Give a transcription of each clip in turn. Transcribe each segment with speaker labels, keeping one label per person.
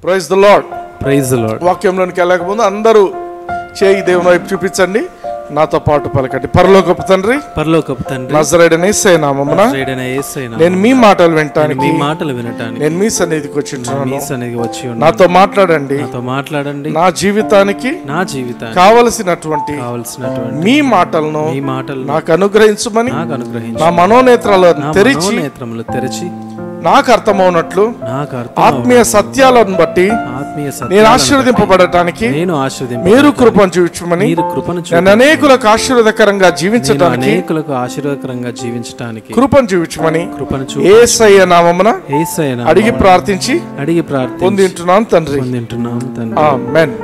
Speaker 1: Praise the Lord.
Speaker 2: Praise the Lord.
Speaker 1: వాక్యంలోనికి వెళ్ళకముందు అందరూ చేయి దేవుని వైపు చూపించండి, నాతో పాటు పలకండి. పరలోకపు తండ్రి, నజరేయుడైన యేసయ్య నామమున నేను మీ మాటలు వినటానికి నేను మీ సన్నిధికి వచ్చి నాతో మాట్లాడండి. నా జీవితానికి కావలసినటువంటి మీ మాటలను నాకు అనుగ్రహించమని నా మనోనేత్రాలను తెరిచి నాకు అర్థమవునట్లు ఆత్మీయ సత్యాలను బట్టి నేను ఆశీర్వదింపబడటానికి మీరు కృపను చూపించమని నేను అనేకులకు ఆశీర్వాదకరంగా జీవించడానికి కృపను చూపించమని యేసయ్య నామమున అడిగి ప్రార్థించి పొందింటున్నాను తండ్రి. ఆమేన్.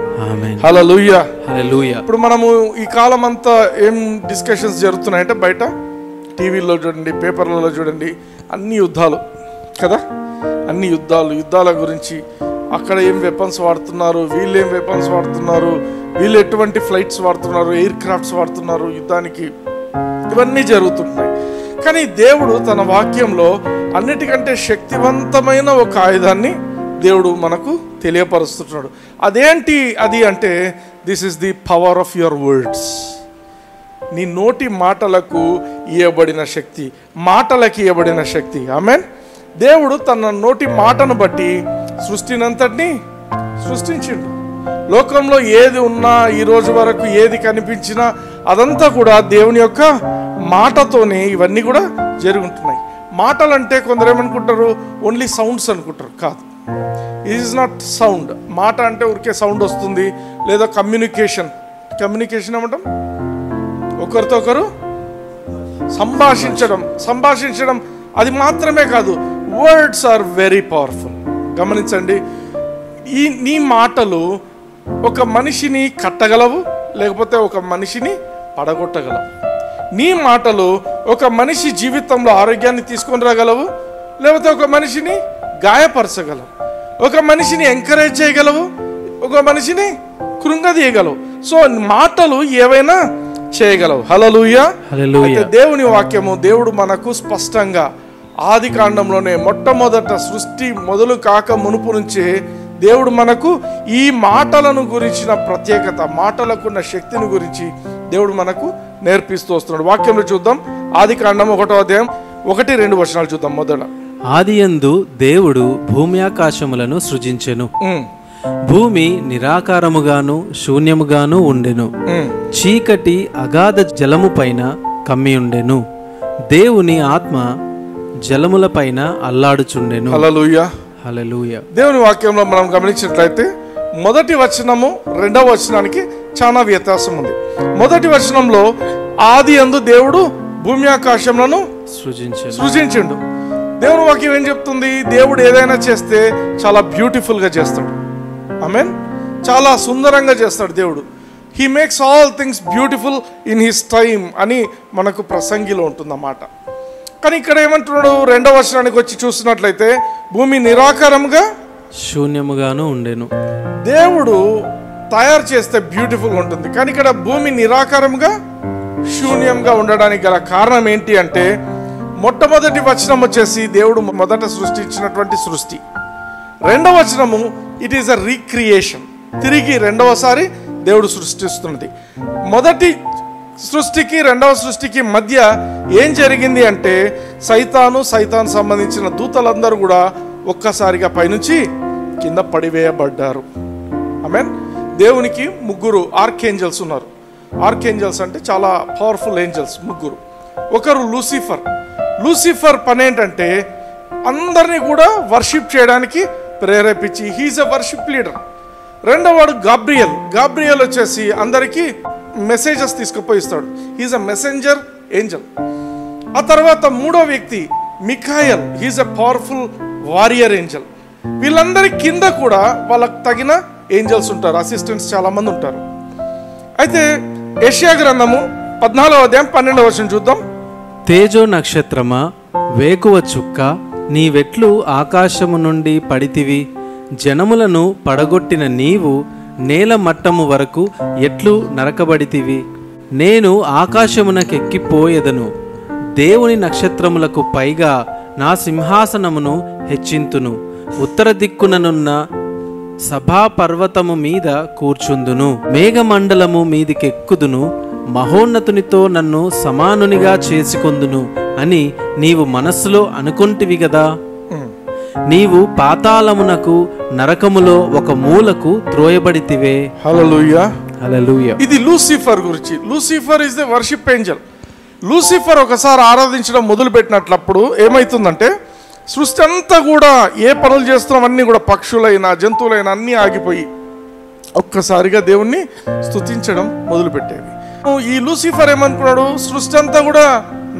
Speaker 1: హల్లెలూయా. ఇప్పుడు మనము ఈ కాలం అంతా ఏం డిస్కషన్స్ జరుగుతున్నాయంటే బయట టీవీలో చూడండి, పేపర్లలో చూడండి, అన్ని యుద్ధాలు కదా, అన్ని యుద్ధాల గురించి. అక్కడ ఏం వెపన్స్ వాడుతున్నారు, వీళ్ళు ఏం వెపన్స్ వాడుతున్నారు, వీళ్ళు ఎటువంటి ఫ్లైట్స్ వాడుతున్నారు, ఎయిర్ క్రాఫ్ట్స్ వాడుతున్నారు యుద్ధానికి, ఇవన్నీ జరుగుతున్నాయి. కానీ దేవుడు తన వాక్యంలో అన్నిటికంటే శక్తివంతమైన ఒక ఆయుధాన్ని దేవుడు మనకు తెలియపరుస్తున్నాడు. అదేంటి అది అంటే, this is the power of your words. నీ నోటి మాటలకు ఇవ్వబడిన శక్తి, మాటలకు ఇవ్వబడిన శక్తి. ఆమేన్. దేవుడు తన నోటి మాటను బట్టి సృష్టినంతటిని సృష్టించిండు. లోకంలో ఏది ఉన్నా, ఈ రోజు వరకు ఏది కనిపించినా అదంతా కూడా దేవుని యొక్క మాటతోనే ఇవన్నీ కూడా జరుగుతున్నాయి. మాటలు అంటే కొందరు ఏమనుకుంటారు, ఓన్లీ సౌండ్స్ అనుకుంటారు. కాదు, ఇట్ ఈస్ నాట్ సౌండ్. మాట అంటే ఊరికే సౌండ్ వస్తుంది, లేదా కమ్యూనికేషన్ ఏమంటాం, ఒకరితో ఒకరు సంభాషించడం అది మాత్రమే కాదు. Words are very powerful. గమనించండి, నీ మాటలు ఒక మనిషిని కట్టగలవు, లేకపోతే ఒక మనిషిని పడగొట్టగలవు. నీ మాటలు ఒక మనిషి జీవితంలో ఆరోగ్యాన్ని తీసుకొని రాగలవు, లేకపోతే ఒక మనిషిని గాయపరచగలవు. ఒక మనిషిని ఎంకరేజ్ చేయగలవు, ఒక మనిషిని కృంగదీయగలవు. సో మాటలు ఏవైనా చేయగలవు. హల్లెలూయా. అయితే దేవుని వాక్యము, దేవుడు మనకు స్పష్టంగా ఆది కాండంలోనే మొట్టమొదట సృష్టి మొదలు కాక మునుపు నుంచే దేవుడు మనకు ఈ మాటలను గురించిన ప్రత్యేకత, మాటలకున్న శక్తిని గురించి దేవుడు మనకు నేర్పిస్తూ వస్తున్నాడు. వాక్యంలో చూద్దాం. ఆది కాండం 1వ అధ్యాయం 1-2 వచనాలు చూద్దాం. మొదట,
Speaker 2: ఆదియందు దేవుడు భూమి ఆకాశములను సృజించెను. భూమి నిరాకారముగాను శూన్యముగాను ఉండెను. చీకటి అగాధ జలము పైన కమ్మి ఉండెను. దేవుని ఆత్మ జలముల పైన అల్లాడుచుండెను.
Speaker 1: హల్లెలూయా.
Speaker 2: హల్లెలూయా.
Speaker 1: దేవుని వాక్యంలో మనం గమనించినట్లయితే మొదటి వచనము రెండవ వచనానికి చాలా వ్యత్యాసం ఉంది. మొదటి వచనంలో ఆదియందు దేవుడు భూమి ఆకాశములను సృజించిండు. దేవుని వాక్యం ఏం చెప్తుంది? దేవుడు ఏదైనా చేస్తే చాలా బ్యూటిఫుల్ గా చేస్తాడు. ఆమేన్. చాలా సుందరంగా చేస్తాడు దేవుడు. He makes all things beautiful in his time అని మనకు ప్రసంగిలో ఉంటుందన్నమాట. కానీ ఇక్కడ ఏమంటున్నాడు? రెండవ వచనానికి వచ్చి చూసినట్లయితే భూమి నిరాకారంగా
Speaker 2: శూన్యముగాను ఉండెను.
Speaker 1: దేవుడు తయారు చేస్తే బ్యూటిఫుల్ ఉంటుంది, కానీ ఇక్కడ భూమి నిరాకారంగా శూన్యంగా ఉండడానికి గల కారణం ఏంటి అంటే, మొట్టమొదటి వచనం వచ్చేసి దేవుడు మొదట సృష్టించినటువంటి సృష్టి. రెండవ వచనము ఇట్ ఈస్ అ రీక్రియేషన్. తిరిగి రెండవసారి దేవుడు సృష్టిస్తున్నది. మొదటి సృష్టికి రెండవ సృష్టికి మధ్య ఏం జరిగింది అంటే, సైతాను సంబంధించిన దూతలందరూ కూడా ఒక్కసారిగా పైనుంచి కింద పడివేయబడ్డారు. ఆమేన్. దేవునికి 3 ఆర్కేంజల్స్ ఉన్నారు. ఆర్కేంజల్స్ అంటే చాలా పవర్ఫుల్ ఏంజల్స్, 3. ఒకరు లూసిఫర్ పని ఏంటంటే అందరినీ కూడా వర్షిప్ చేయడానికి ప్రేరేపించి, హీఈస్ ఎ వర్షిప్ లీడర్. రెండవవాడు గాబ్రియల్ వచ్చేసి అందరికీ మెసేజెస్ తీసుకుపోయి ఇస్తాడు. He is a messenger angel. ఆ తర్వాత 3వ వ్యక్తి Michael, he is a powerful warrior angel. వీళ్ళందరి కింద కూడా వాళ్ళకు తగిన ఏంజల్స్ ఉంటారు, అసిస్టెంట్స్ చాలా మంది ఉంటారు. అయితే యెషయా గ్రంథము 14వ అధ్యాయం 12వ వచనం చూద్దాం.
Speaker 2: తేజో నక్షత్రమా, వేకువ చుక్క, నీవెట్లు ఆకాశము నుండి పడితివి? జనములను పడగొట్టిన నీవు నేల మట్టము వరకు ఎట్లు నరకబడితివి? నేను ఆకాశమునకెక్కిపోయేదను, దేవుని నక్షత్రములకు పైగా నా సింహాసనమును హెచ్చింతును. ఉత్తర దిక్కుననున్న సభా పర్వతము మీద కూర్చుందును, మేఘమండలము మీదికెక్కుదును, మహోన్నతునితో నన్ను సమానునిగా చేసుకొందును అని నీవు మనస్సులో అనుకొంటివి గదా. నీవు పాతాళమునకు నరకములో ఒక మూలకు త్రోయబడితివే.
Speaker 1: హల్లెలూయా,
Speaker 2: హల్లెలూయా.
Speaker 1: ఇది లూసిఫర్ గురించి. Lucifer is the worship Angel. Lucifer ఒకసారి ఆరాధించడం మొదలు పెట్టినట్లప్పుడు ఏమైతుందంటే సృష్టి అంతా కూడా ఏ పనులు చేస్తున్నామన్నీ కూడా పక్షులైనా జంతువులైనా అన్నీ ఆగిపోయి ఒక్కసారిగా దేవుణ్ణి స్తుతించడం మొదలుపెట్టేవి. ఈ లూసిఫర్ ఏమనుకున్నాడు, సృష్టి అంతా కూడా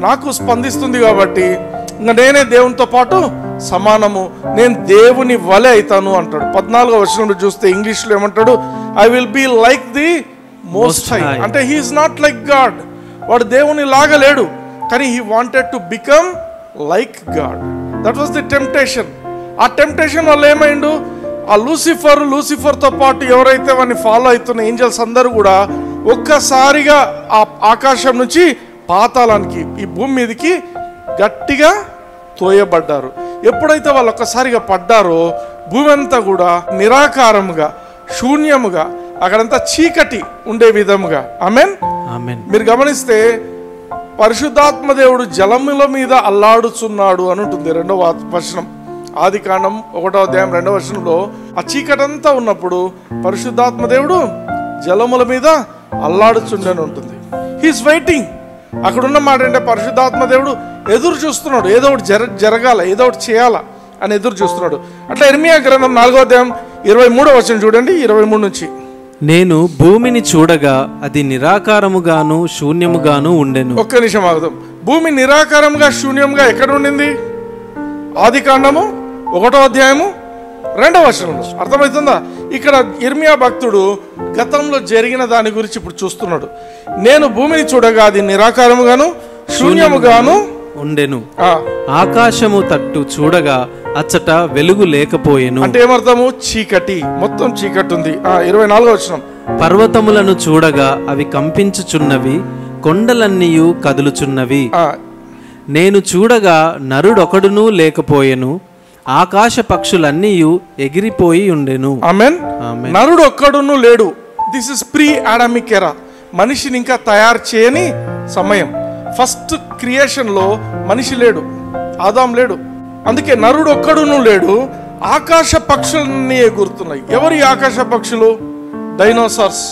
Speaker 1: నాకు స్పందిస్తుంది కాబట్టి ఇంకా నేనే దేవునితో పాటు సమానము, నేను దేవుని వలె అవుతాను అంటాడు. 14వ వచనంలో చూస్తే ఇంగ్లీష్లో ఏమంటాడు, I will be like the most high. అంటే హీఈస్ నాట్ లైక్ గాడ్. వాడు దేవుని లాగా లేడు, కానీ he wanted to become like God. That was the temptation. ఆ టెంప్టేషన్ వల్ల ఏమైండు, ఆ లూసిఫర్తో పాటు ఎవరైతే వాడిని ఫాలో అవుతున్న ఏంజల్స్ అందరూ కూడా ఒక్కసారిగా ఆ ఆకాశం నుంచి పాతాళానికి, ఈ భూమి మీదకి గట్టిగా తోయబడ్డారు. ఎప్పుడైతే వాళ్ళు ఒక్కసారిగా పడ్డారో భూమి అంతా కూడా నిరాకారముగా, శూన్యముగా, అక్కడంతా చీకటి ఉండే విధముగా. ఆమేన్. మీరు గమనిస్తే పరిశుద్ధాత్మ దేవుడు జలముల మీద అల్లాడుచున్నాడు అని ఉంటుంది 2వ వచనం. ఆదికాండం 1వ అధ్యాయం 2వ వచనంలో ఆ చీకటంతా ఉన్నప్పుడు పరిశుద్ధాత్మ దేవుడు జలముల మీద అల్లాడుచుండని ఉంటుంది. He's waiting. అక్కడున్న మాట అంటే పరిశుద్ధాత్మ దేవుడు ఎదురు చూస్తున్నాడు, ఏదో ఒకటి జరగాల, ఏదో ఒకటి చేయాలా అని ఎదురు చూస్తున్నాడు. అట్లా ఇర్మియా గ్రంథం 4వ అధ్యాయం 23వ వచనం చూడండి, 23 నుంచి.
Speaker 2: నేను భూమిని చూడగా అది నిరాకారముగాను శూన్యముగాను ఉండెను.
Speaker 1: ఒక్క నిమిషం ఆగుదాం. భూమి నిరాకారముగా శూన్యముగా ఎక్కడ ఉండింది? ఆదికాండము 1వ అధ్యాయము 2వ వచనంలో. అర్థమవుతుందా? ఇక్కడ ఇర్మియా భక్తుడు గతంలో జరిగిన దాని గురించి ఇప్పుడు చూస్తున్నాడు. నేను భూమిని చూడగా అది నిరాకారముగాను శూన్యముగాను
Speaker 2: ఉండెను, ఆకాశము తట్టు చూడగా అచ్చట వెలుగు లేకపోయెను.
Speaker 1: అంటే ఏమర్థము? చీకటి, మొత్తం చీకటి ఉంది. 24వ వచనం.
Speaker 2: పర్వతములను చూడగా అవి కంపించుచున్నవి, కొండలన్నీయు కదులుచున్నవి. నేను చూడగా నరుడొకడునూ లేకపోయెను, ఆకాశ పక్షులన్నీయు ఎగిరిపోయి ఉండెను.
Speaker 1: ఆమేన్. నరుడు ఒక్కడును లేడు. దిస్ ఇస్ ప్రీ ఆడమిక్ ఎరా. మనిషిని ఇంకా తయారు చేయని సమయం. ఫస్ట్ క్రియేషన్ లో మనిషి లేడు, ఆదాం లేడు. అందుకే నరుడు ఒక్కడును లేడు. ఆకాశ పక్షులన్నీ ఎగురుతున్నాయి. ఎవరు ఈ ఆకాశ పక్షులు? డైనోసార్స్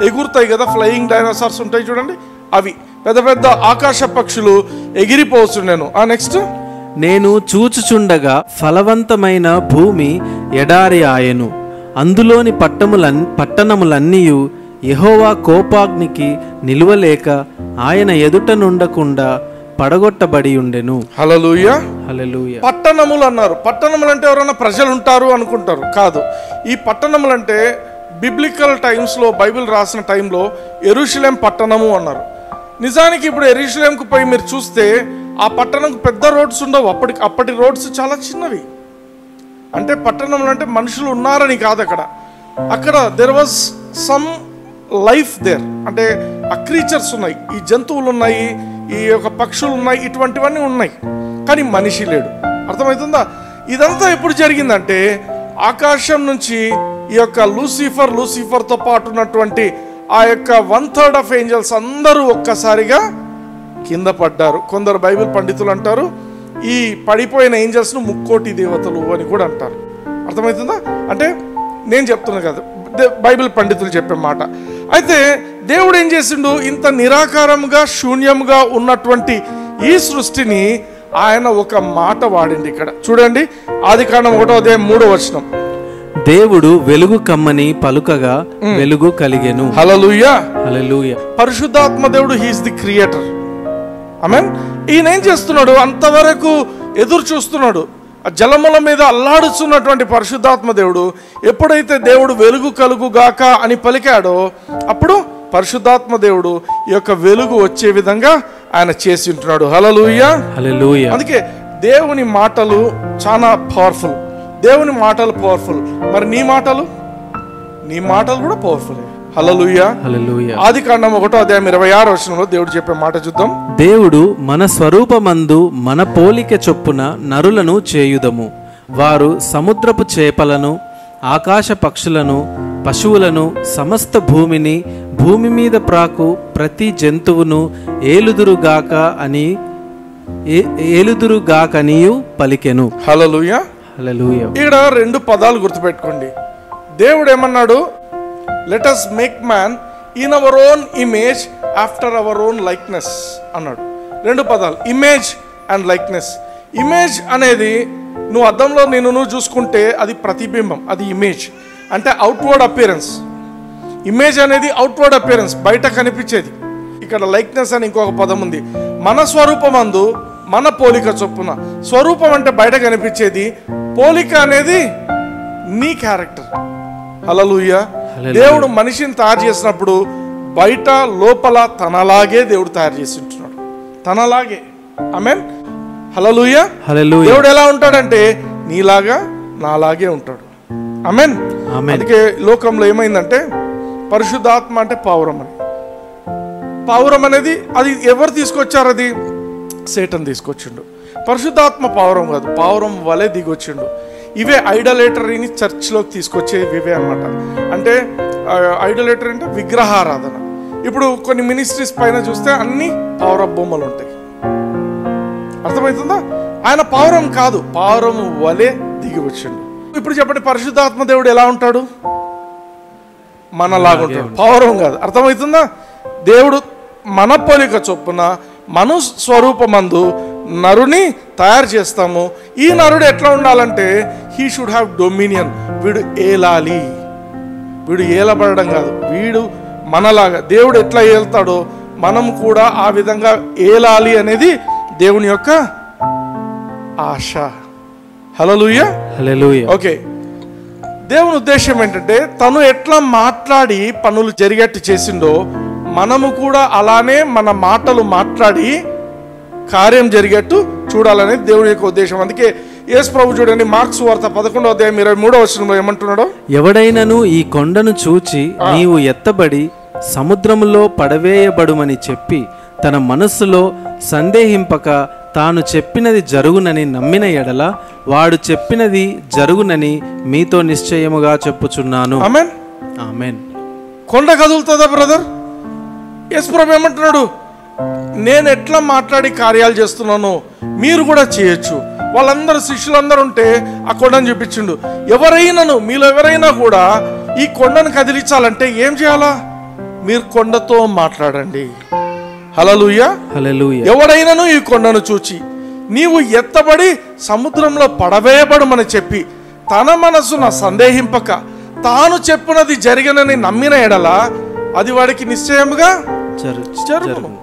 Speaker 1: ఎగురుతాయి కదా, ఫ్లయింగ్ డైనోసార్స్ ఉంటాయి చూడండి, అవి పెద్ద పెద్ద ఆకాశ పక్షులు ఎగిరిపోతున్నాను. నెక్స్ట్.
Speaker 2: నేను చూచుచుండగా ఫలవంతమైన భూమి ఎడారి ఆయను, అందులోని పట్టణములన్నీయు యెహోవా కోపాగ్నికి నిలువలేక ఆయన ఎదుట నుండకుండా పడగొట్టబడి ఉండెను.
Speaker 1: హల్లెలూయా,
Speaker 2: హల్లెలూయా.
Speaker 1: పట్టణములు అన్నారు. పట్టణములు అంటే ఎవరైనా ప్రజలు ఉంటారు అనుకుంటారు, కాదు. ఈ పట్టణములు అంటే బిబ్లికల్ టైమ్స్లో, బైబిల్ రాసిన టైంలో యెరూషలేం పట్టణము అన్నారు. నిజానికి ఇప్పుడు యెరూషలేంకు పోయి మీరు చూస్తే ఆ పట్టణంకు పెద్ద రోడ్స్ ఉండవు. అప్పటి రోడ్స్ చాలా చిన్నవి. అంటే పట్టణంలో అంటే మనుషులు ఉన్నారని కాదు. అక్కడ there was some life there. అంటే ఆ క్రీచర్స్ ఉన్నాయి, ఈ జంతువులు ఉన్నాయి, ఈ యొక్క పక్షులు ఉన్నాయి, ఇటువంటివన్నీ ఉన్నాయి, కానీ మనిషి లేడు. అర్థమవుతుందా? ఇదంతా ఎప్పుడు జరిగిందంటే ఆకాశం నుంచి ఈ యొక్క లూసిఫర్తో పాటు ఉన్నటువంటి ఆ యొక్క 1/3 ఆఫ్ ఏంజల్స్ అందరూ ఒక్కసారిగా కింద పడ్డారు. కొందరు బైబిల్ పండితులు అంటారు ఈ పడిపోయిన ఏంజల్స్ను 3,000,000 దేవతలు అని కూడా అంటారు. అర్థమవుతుందా? అంటే నేను చెప్తున్నా కదా, బైబిల్ పండితులు చెప్పే మాట. అయితే దేవుడు ఏం చేసిండు? ఇంత నిరాకారంగా శూన్యంగా ఉన్నటువంటి ఈ సృష్టిని ఆయన ఒక మాట వాడింది. ఇక్కడ చూడండి, ఆదికాండం 1వ అధ్యాయం 3వ వచనం.
Speaker 2: దేవుడు వెలుగు కమ్మని పలుకగా వెలుగు కలిగెను.
Speaker 1: హల్లెలూయా,
Speaker 2: హల్లెలూయా.
Speaker 1: పరిశుద్ధాత్మ దేవుడు, హీఈస్ ది క్రియేటర్. ఆమేన్. ఈయన ఏం చేస్తున్నాడు? అంతవరకు ఎదురు చూస్తున్నాడు. ఆ జలముల మీద అల్లాడుచున్నటువంటి పరిశుద్ధాత్మ దేవుడు ఎప్పుడైతే దేవుడు వెలుగు కలుగుగాక అని పలికాడో అప్పుడు పరిశుద్ధాత్మ దేవుడు ఈ యొక్క వెలుగు వచ్చే విధంగా ఆయన చేసి ఉంటున్నాడు. హల్లెలూయా,
Speaker 2: హల్లెలూయా.
Speaker 1: అందుకే దేవుని మాటలు చాలా పవర్ఫుల్. దేవుని మాటలు పవర్ఫుల్. మరి నీ మాటలు కూడా పవర్ఫుల్. హల్లెలూయా, హల్లెలూయా. ఆదికాండం 1వ అధ్యాయం 26వ వచనంలో దేవుడు చెప్పే మాట చూద్దాం.
Speaker 2: దేవుడు మన స్వరూపమందు మన పోలిక చొప్పున నరులను చేయుదము, వారు సముద్రపు చేపలను ఆకాశ పక్షులను, పశువులను, సమస్త భూమిని, భూమి మీద ప్రాకు ప్రతి జంతువును ఏలుదురుగాకనియు పలికెను.
Speaker 1: హల్లెలూయా,
Speaker 2: హల్లెలూయా.
Speaker 1: ఇక్కడ 2 పదాలు గుర్తుపెట్టుకోండి. దేవుడు ఏమన్నాడు? Let us make man in our own image after our own likeness అన్నాడు. 2 పదాలు, ఇమేజ్ అండ్ లైక్నెస్. ఇమేజ్ అనేది నువ్వు అద్దంలో నువ్వు చూసుకుంటే అది ప్రతిబింబం, అది ఇమేజ్ అంటే అవుట్వర్డ్ అపియరెన్స్. ఇమేజ్ అనేది అవుట్వర్డ్ అపియరెన్స్, బయట కనిపించేది. ఇక్కడ లైక్నెస్ అని ఇంకొక పదం ఉంది. మన స్వరూపమందు మన పోలిక చొప్పున. స్వరూపం అంటే బయట కనిపించేది, పోలిక అనేది నీ క్యారెక్టర్. హల్లెలూయా. దేవుడు మనిషిని తయారు చేసినప్పుడు బయట లోపల తనలాగే దేవుడు తయారు చేసి ఉంటున్నాడు, తనలాగే. ఆమేన్, హల్లెలూయా. దేవుడు ఎలా ఉంటాడంటే నీలాగా నాలాగే ఉంటాడు. ఆమేన్. అందుకే లోకంలో ఏమైందంటే పరిశుద్ధాత్మ అంటే పావురం అని. పావురం అనేది అది ఎవరు తీసుకొచ్చారు? అది సేటన్ తీసుకొచ్చిండు. పరిశుద్ధాత్మ పావురం కాదు, పావురం వలె దిగొచ్చిండు. ఇవే ఐడలేటరీని చర్చ్లోకి తీసుకొచ్చేవి ఇవే అన్నమాట. అంటే ఐడలేటరీ అంటే విగ్రహారాధన. ఇప్పుడు కొన్ని మినిస్ట్రీస్ పైన చూస్తే అన్ని పావుర బొమ్మలు ఉంటాయి. అర్థమవుతుందా? ఆయన పావురం కాదు, పావురం వలె దిగి వచ్చిండు. ఇప్పుడు చెప్పండి, పరిశుద్ధాత్మ దేవుడు ఎలా ఉంటాడు? మనలాగా ఉంటాడు, పావురం కాదు. అర్థమవుతుందా? దేవుడు మన పోలిక చొప్పున మన స్వరూపమందు నరుని తయారు చేస్తాము. ఈ నరుడు ఎట్లా ఉండాలంటే హీ షుడ్ హ్యావ్ డొమినియన్. వీడు ఏలాలి, వీడు ఏలబడడం కాదు, వీడు మనలాగా. దేవుడు ఎట్లా ఏలుతాడో మనం కూడా ఆ విధంగా ఏలాలి అనేది దేవుని యొక్క ఆశ. హల్లెలూయా, హల్లెలూయా. ఓకే, దేవుని ఉద్దేశం ఏంటంటే తను ఎట్లా మాట్లాడి పనులు జరిగేట్టు చేసిండో మనము కూడా అలానే మన మాటలు మాట్లాడి కార్యం జరిగేట్టు చూడాలనేది దేవుని యొక్క ఉద్దేశం. అందుకే యేసు ప్రభు చూడండి, మార్కు సువార్త 11వ అధ్యాయం 23వ వచనంలో ఏమంటున్నాడో,
Speaker 2: ఎవడైనను ఈ కొండను చూచి నీవు ఎత్తబడి సముద్రములో పడవేయబడుమని చెప్పి తన మనస్సులో సందేహింపక తాను చెప్పినది జరుగునని నమ్మిన ఎడల వాడు చెప్పినది జరుగునని మీతో నిశ్చయముగా చెప్పుచున్నాను.
Speaker 1: ఆమేన్,
Speaker 2: ఆమేన్.
Speaker 1: కొండ కదులుతుందా బ్రదర్? యేసు ప్రభు ఏమంటున్నాడు, నేను ఎట్లా మాట్లాడి కార్యాలు చేస్తున్నానో మీరు కూడా చేయొచ్చు. వాళ్ళందరూ శిష్యులందరూ ఉంటే ఆ కొండను చూపించిండు. ఎవరైనాను మీలో ఎవరైనా కూడా ఈ కొండను కదిలించాలంటే ఏం చేయాలా? మీరు కొండతో మాట్లాడండి. హల్లెలూయా,
Speaker 2: హల్లెలూయా.
Speaker 1: ఎవడైనాను ఈ కొండను చూచి నీవు ఎత్తబడి సముద్రంలో పడవేయబడుమని చెప్పి తన మనసున సందేహింపక తాను చెప్పినది జరిగినని నమ్మిన ఎడల అది వాడికి నిశ్చయముగా జరుగును.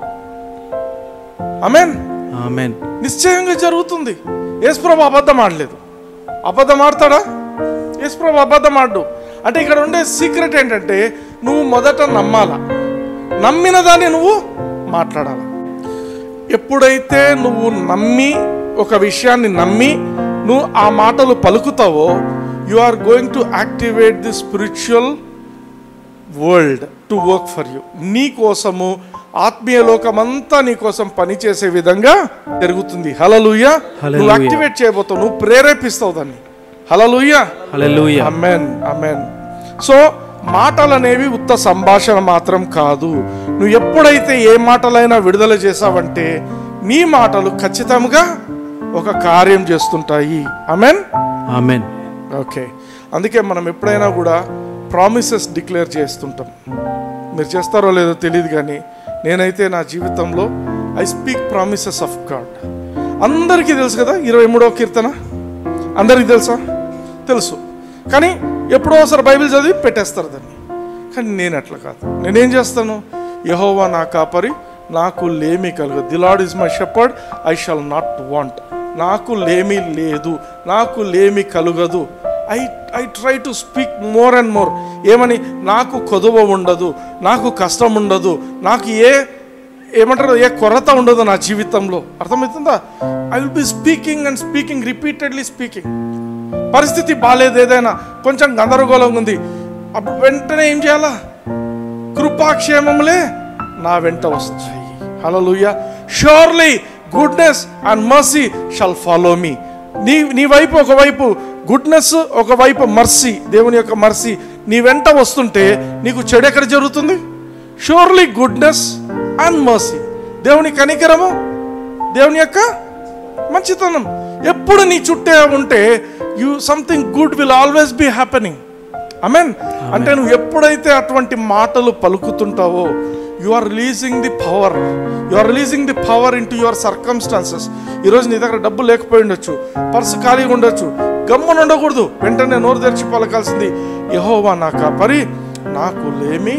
Speaker 1: ఆమేన్, ఆమేన్. నిశ్చయంగా జరుగుతుంది. యేసుప్రభు అబద్ధం ఆడలేదు. అబద్ధం ఆడతాడా? యేసుప్రభు అబద్ధం ఆడు. అంటే ఇక్కడ ఉండే సీక్రెట్ ఏంటంటే నువ్వు మొదట నమ్మాలా, నమ్మిన దాన్ని నువ్వు మాట్లాడాలి. ఎప్పుడైతే నువ్వు నమ్మి ఒక విషయాన్ని నమ్మి నువ్వు ఆ మాటలు పలుకుతావో you are going to activate the spiritual world to work for you. నీ కోసము ఆత్మీయ లోకమంతా నీ కోసం పనిచేసే విధంగా జరుగుతుంది. హల్లెలూయా. నువ్వు యాక్టివేట్ చేయబోతావు, నువ్వు ప్రేరేపిస్తావు దాన్ని. హల్లెలూయా, హల్లెలూయా. ఆమేన్, ఆమేన్. సో మాటలు అనేవి ఉత్త సంభాషణ మాత్రం కాదు. నువ్వు ఎప్పుడైతే ఏ మాటలైనా విడుదల చేసావంటే నీ మాటలు ఖచ్చితంగా ఒక కార్యం చేస్తుంటాయి. ఆమేన్, ఆమేన్. ఓకే, అందుకే మనం ఎప్పుడైనా కూడా ప్రామిసెస్ డిక్లేర్ చేస్తుంటాం. మీరు చేస్తారో లేదో తెలియదు కానీ నేనైతే నా జీవితంలో I speak promises of God. అందరికీ తెలుసు కదా 23వ కీర్తన, అందరికీ తెలుసా? తెలుసు. కానీ ఎప్పుడో ఒకసారి బైబిల్ చదివి పెట్టేస్తారు దాన్ని. కానీ నేను అట్లా కాదు. నేనేం చేస్తాను? యెహోవా నా కాపరి, నాకు లేమి కలగదు. The lord is my shepherd, I shall not want. నాకు లేమి లేదు, నాకు లేమి కలుగదు. I try to speak more and more. ఏమని? నాకు కొదువ ఉండదు, నాకు కష్టం ఉండదు, నాకు ఏమంటారు ఏ కొరత ఉండదు నా జీవితంలో. అర్థమవుతుందా? I will be speaking and speaking, repeatedly speaking. పరిస్థితి బాగాలేదు, ఏదైనా కొంచెం గందరగోళంగా ఉంది, అప్పుడు వెంటనే ఏం చేయాలా? కృపాక్షేమములే నా వెంట వస్తాయి. Hallelujah. Surely goodness and mercy shall follow me. నీ వైపు ఒకవైపు గుడ్నెస్, ఒకవైపు మర్సీ, దేవుని యొక్క మర్సీ నీ వెంట వస్తుంటే నీకు చెడు ఎక్కడ జరుగుతుంది? షూర్లీ గుడ్నెస్ అండ్ మర్సీ, దేవుని కనికరము, దేవుని యొక్క మంచితనం ఎప్పుడు నీ చుట్టే ఉంటే something good will always be happening. Amen. అంటే నువ్వు ఎప్పుడైతే అటువంటి మాటలు పలుకుతుంటావో you are releasing the power, you are releasing the power into your circumstances. ఈరోజు నీ దగ్గర డబ్బు లేకపోయి ఉండొచ్చు, పర్సు ఖాళీగా ఉండొచ్చు, గమ్మున ఉండకూడదు, వెంటనే నోరు తెరిచి పలకాల్సింది, యెహోవా నా కాపరి, నాకు లేమి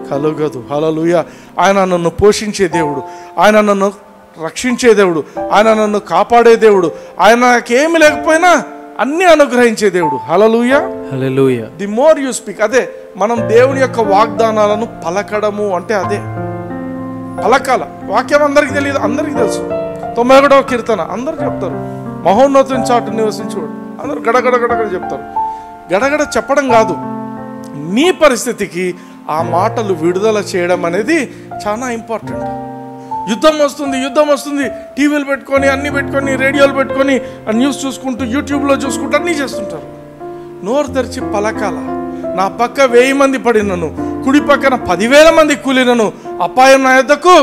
Speaker 1: కలుగదు. హల్లెలూయా. ఆయన నన్ను పోషించే దేవుడు, ఆయన నన్ను రక్షించే దేవుడు, ఆయన నన్ను కాపాడే దేవుడు, ఆయన నాకేమి లేకపోయినా అన్ని అనుగ్రహించే దేవుడు. హల్లెలూయా,
Speaker 2: హల్లెలూయా.
Speaker 1: ది మోర్ యూ స్పీక్, అదే మనం దేవుని యొక్క వాగ్దానాలను పలకడము అంటే అదే పలకాల. వాక్యం అందరికీ తెలియదు, అందరికీ తెలుసు. 91వ కీర్తన అందరు చెప్తారు, మహోన్నతుని చాటు నివసించువాడు, అందరూ గడగడ గడగడ చెప్తారు. గడగడ చెప్పడం కాదు, నీ పరిస్థితికి ఆ మాటలు విడుదల చేయడం అనేది చాలా ఇంపార్టెంట్. యుద్ధం వస్తుంది, టీవీలు పెట్టుకొని, అన్నీ పెట్టుకొని, రేడియోలు పెట్టుకొని, న్యూస్ చూసుకుంటూ, యూట్యూబ్లో చూసుకుంటూ అన్నీ చేస్తుంటారు. నోరు తెరిచి పలకాల. నా పక్క 1000 మంది పడినను, కుడి పక్కన 10,000 మంది కూలినను, అపాయం నా యొద్దకు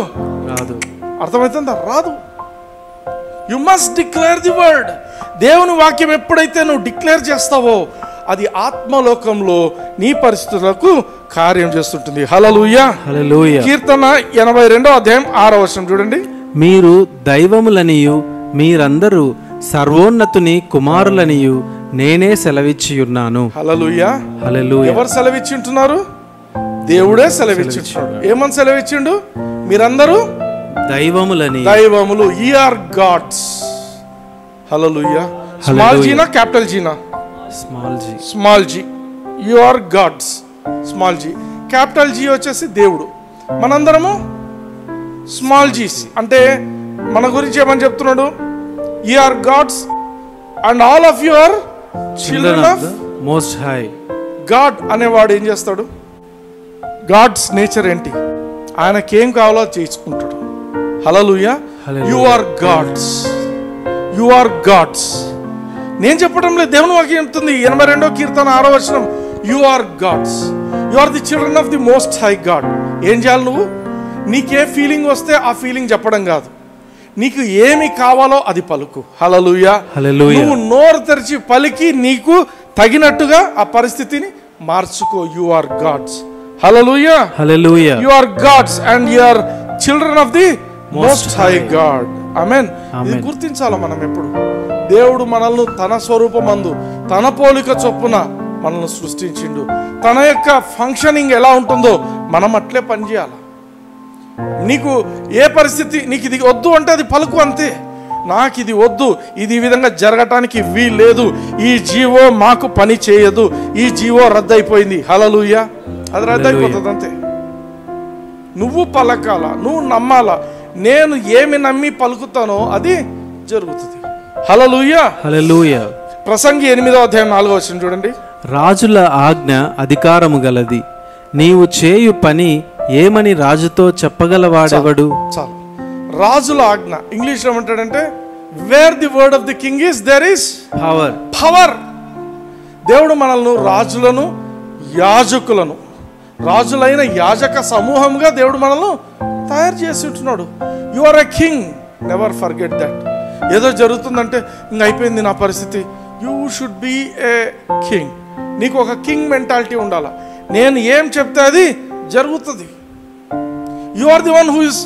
Speaker 1: రాదు. అర్థమవుతుందా? రాదు. You must declare the word. దేవుని వాక్యం ఎప్పుడైతే నువ్వు డిక్లేర్ చేస్తావో అది ఆత్మలోకంలో నీ పరిస్థితులకు కార్యం చేస్తుంటుంది. హల్లెలూయా,
Speaker 2: హల్లెలూయా.
Speaker 1: కీర్తన 82వ అధ్యాయం 6వ వచనం చూడండి.
Speaker 2: మీరు దైవములనియు మీరందరూ సర్వోన్నతుని కుమారులనియు నేనే సెలవిచ్చి ఉన్నాను.
Speaker 1: హల్లెలూయా,
Speaker 2: హల్లెలూయా.
Speaker 1: ఎవరు సెలవిచ్చి ఉంటున్నారు? దేవుడే సెలవిచ్చుంటున్నాడు. ఏమని సెలవిచ్చిండు? మీరందరూ దైవములు, you are gods. Hallelujah. Small జీనా క్యాపిటల్ జీనా? Small G. You are gods. Small G. Capital G వచ్చేసి దేవుడు. మనందరము స్మాల్ జీస్. అంటే మన గురించి ఏమని చెప్తున్నాడు? You are gods and all of you are children of
Speaker 2: most high.
Speaker 1: God అనేవాడు ఏం చేస్తాడు? గాడ్స్ నేచర్ ఏంటి? ఆయనకేం కావాలో చేసుకుంటాడు. Hallelujah. You are gods, you are gods. నేను చెప్పడం లేదు, దేవుని వాక్యం చెప్తుంది. 82వ కీర్తన 6వ వచనం, you are gods, you are the children of the most high God. ఏం చేయాలి నువ్వు? నీకే ఫీలింగ్ వస్తే ఆ ఫీలింగ్ చెప్పడం కాదు, నీకు ఏమి కావాలో అది పలుకు. హల్లెలూయా,
Speaker 2: హల్లెలూయా.
Speaker 1: నువ్వు నోరు తెరిచి పలికి నీకు తగినట్టుగా ఆ పరిస్థితిని మార్చుకో. You are gods. Hallelujah,
Speaker 2: hallelujah.
Speaker 1: You are gods and you are children of the most high God. Amen. ఇది గుర్తించాలి మనం ఎప్పుడు. దేవుడు మనల్ని తన స్వరూపమందు తన పోలిక చొప్పున మనల్ని సృష్టించిండు. తన యొక్క ఫంక్షనింగ్ ఎలా ఉంటుందో మనం అట్లే పనిచేయాలి. నీకు ఏ పరిస్థితి, నీకు ఇది వద్దు అంటే అది పలుకు అంతే. నాకు ఇది వద్దు, ఇది ఈ విధంగా జరగటానికి వీల్లేదు, ఈ జీవో మాకు పని చేయదు, ఈ జీవో రద్దయిపోయింది. హల్లెలూయా. అది రద్దయిపోతుంది అంతే. నువ్వు పలకాల, నువ్వు నమ్మాల. నేను ఏమి నమ్మి పలుకుతానో అది జరుగుతుంది. హల్లెలూయా,
Speaker 2: హల్లెలూయా.
Speaker 1: ప్రసంగి 8వ అధ్యాయం 4వ వచనం చూడండి.
Speaker 2: రాజుల ఆజ్ఞ అధికారము గలది, నీవు చేయు పని ఏమని రాజుతో చెప్పగలవాడెవడు?
Speaker 1: చాలు. రాజుల ఆజ్ఞ ఇంగ్లీష్ లో ఏమంటాడంటే, where the word of the king is there is
Speaker 2: power.
Speaker 1: Power. దేవుడు మనల్ని రాజులను, యాజకులను, రాజులైన యాజక సమూహంగా దేవుడు మనల్ని తయారు చేసి ఉంటున్నాడు. You are a king, never forget that. ఏదో జరుగుతుందంటే ఇంక అయిపోయింది నా పరిస్థితి. You should be a king. నీకు ఒక కింగ్ మెంటాలిటీ ఉండాలి. నేను ఏం చెప్తే అది జరుగుతుంది. You are the one who is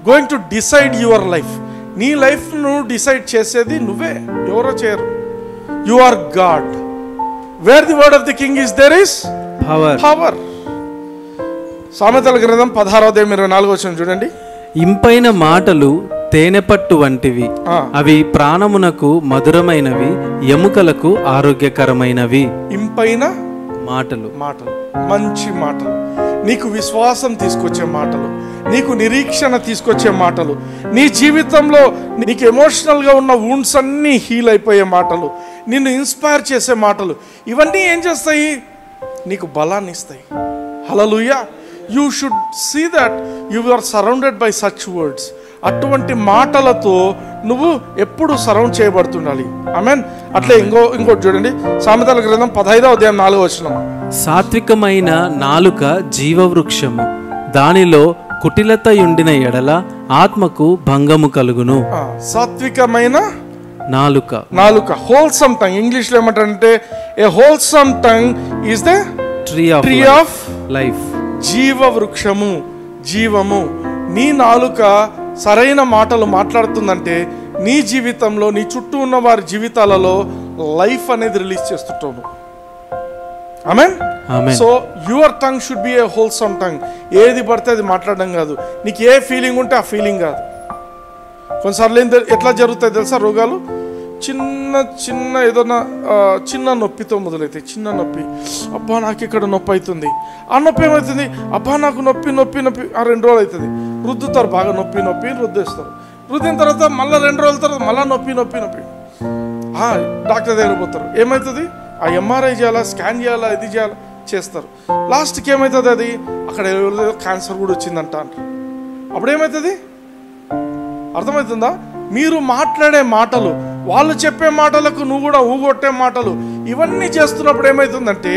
Speaker 1: going to decide your life. నీ లైఫ్ నువ్వు డిసైడ్ చేసేది నువ్వే, ఎవరో చేయరు. You are God. Where the word of the king is there is power. సామెతల గ్రంథం 16వ అధ్యాయం 24వ వచనం చూడండి.
Speaker 2: ఇంపైన మాటలు తేనెపట్టు వంటివి, అవి ప్రాణమునకు మధురమైనవి, ఎముకలకు ఆరోగ్యకరమైనవి.
Speaker 1: ఇంపైన
Speaker 2: మాటలు,
Speaker 1: మంచి మాటలు, నీకు విశ్వాసం తీసుకొచ్చే మాటలు, నీకు నిరీక్షణ తీసుకొచ్చే మాటలు, నీ జీవితంలో నీకు ఎమోషనల్గా ఉన్న వూండ్స్ అన్నీ హీల్ అయిపోయే మాటలు, నిన్ను ఇన్స్పైర్ చేసే మాటలు, ఇవన్నీ ఏం చేస్తాయి? నీకు బలాన్ని ఇస్తాయి. హల్లెలూయా. You should see that you are surrounded by such words. అటువంటి మాటలతో నువ్వు ఎప్పుడు సరౌండ్ చేయబడుతుండాలి. ఆమేన్. అట్లే ఇంకోటి చూడండి, సామెతల గ్రంథం 15వ అధ్యాయం 4వ వచనం.
Speaker 2: సాత్వికమైన నాలుక జీవవృక్షము, దానిలో కుటిలత ఉండిన ఎడల ఆత్మకు భంగము కలుగును.
Speaker 1: సాత్వికమైన
Speaker 2: నాలుక
Speaker 1: హోల్సమ్ టంగ్. ఇంగ్లీష్ లో ఏమంటారంటే ఏ wholesome tongue is the tree of
Speaker 2: life.
Speaker 1: జీవ వృక్షము, జీవము. నీ నాలుక సరైన మాటలు మాట్లాడుతుందంటే నీ జీవితంలో, నీ చుట్టూ ఉన్న వారి జీవితాలలో లైఫ్ అనేది రిలీజ్ చేస్తుంటావు. Amen. So your tongue should be a wholesome tongue. ఏది పడితే అది మాట్లాడడం కాదు. నీకు ఏ ఫీలింగ్ ఉంటే ఆ ఫీలింగ్ కాదు. కొన్నిసార్లు ఎట్లా జరుగుతాయి తెలుసా రోగాలు? చిన్న ఏదైనా చిన్న నొప్పితో మొదలవుతాయి. చిన్న నొప్పి, అబ్బా నాకు ఇక్కడ నొప్పి అవుతుంది. ఆ నొప్పి ఏమవుతుంది? అబ్బా నాకు నొప్పి నొప్పి నొప్పి. 2 రోజులు అవుతుంది, రుద్దుతారు, బాగా నొప్పి నొప్పి రుద్దేస్తారు. రుద్దిన తర్వాత మళ్ళీ 2 రోజుల తర్వాత మళ్ళీ నొప్పి నొప్పి నొప్పి. డాక్టర్ దగ్గర పోతారు. ఏమవుతుంది? ఆ ఎంఆర్ఐ చేయాలా, స్కాన్ చేయాలా, ఇది చేయాలా, చేస్తారు. లాస్ట్కి ఏమవుతుంది? అది అక్కడ క్యాన్సర్ కూడా వచ్చిందంట అంటారు. అప్పుడు ఏమవుతుంది? అర్థమవుతుందా? మీరు మాట్లాడే మాటలు, వాళ్ళు చెప్పే మాటలకు నువ్వు కూడా ఊగొట్టే మాటలు, ఇవన్నీ చేస్తున్నప్పుడు ఏమవుతుందంటే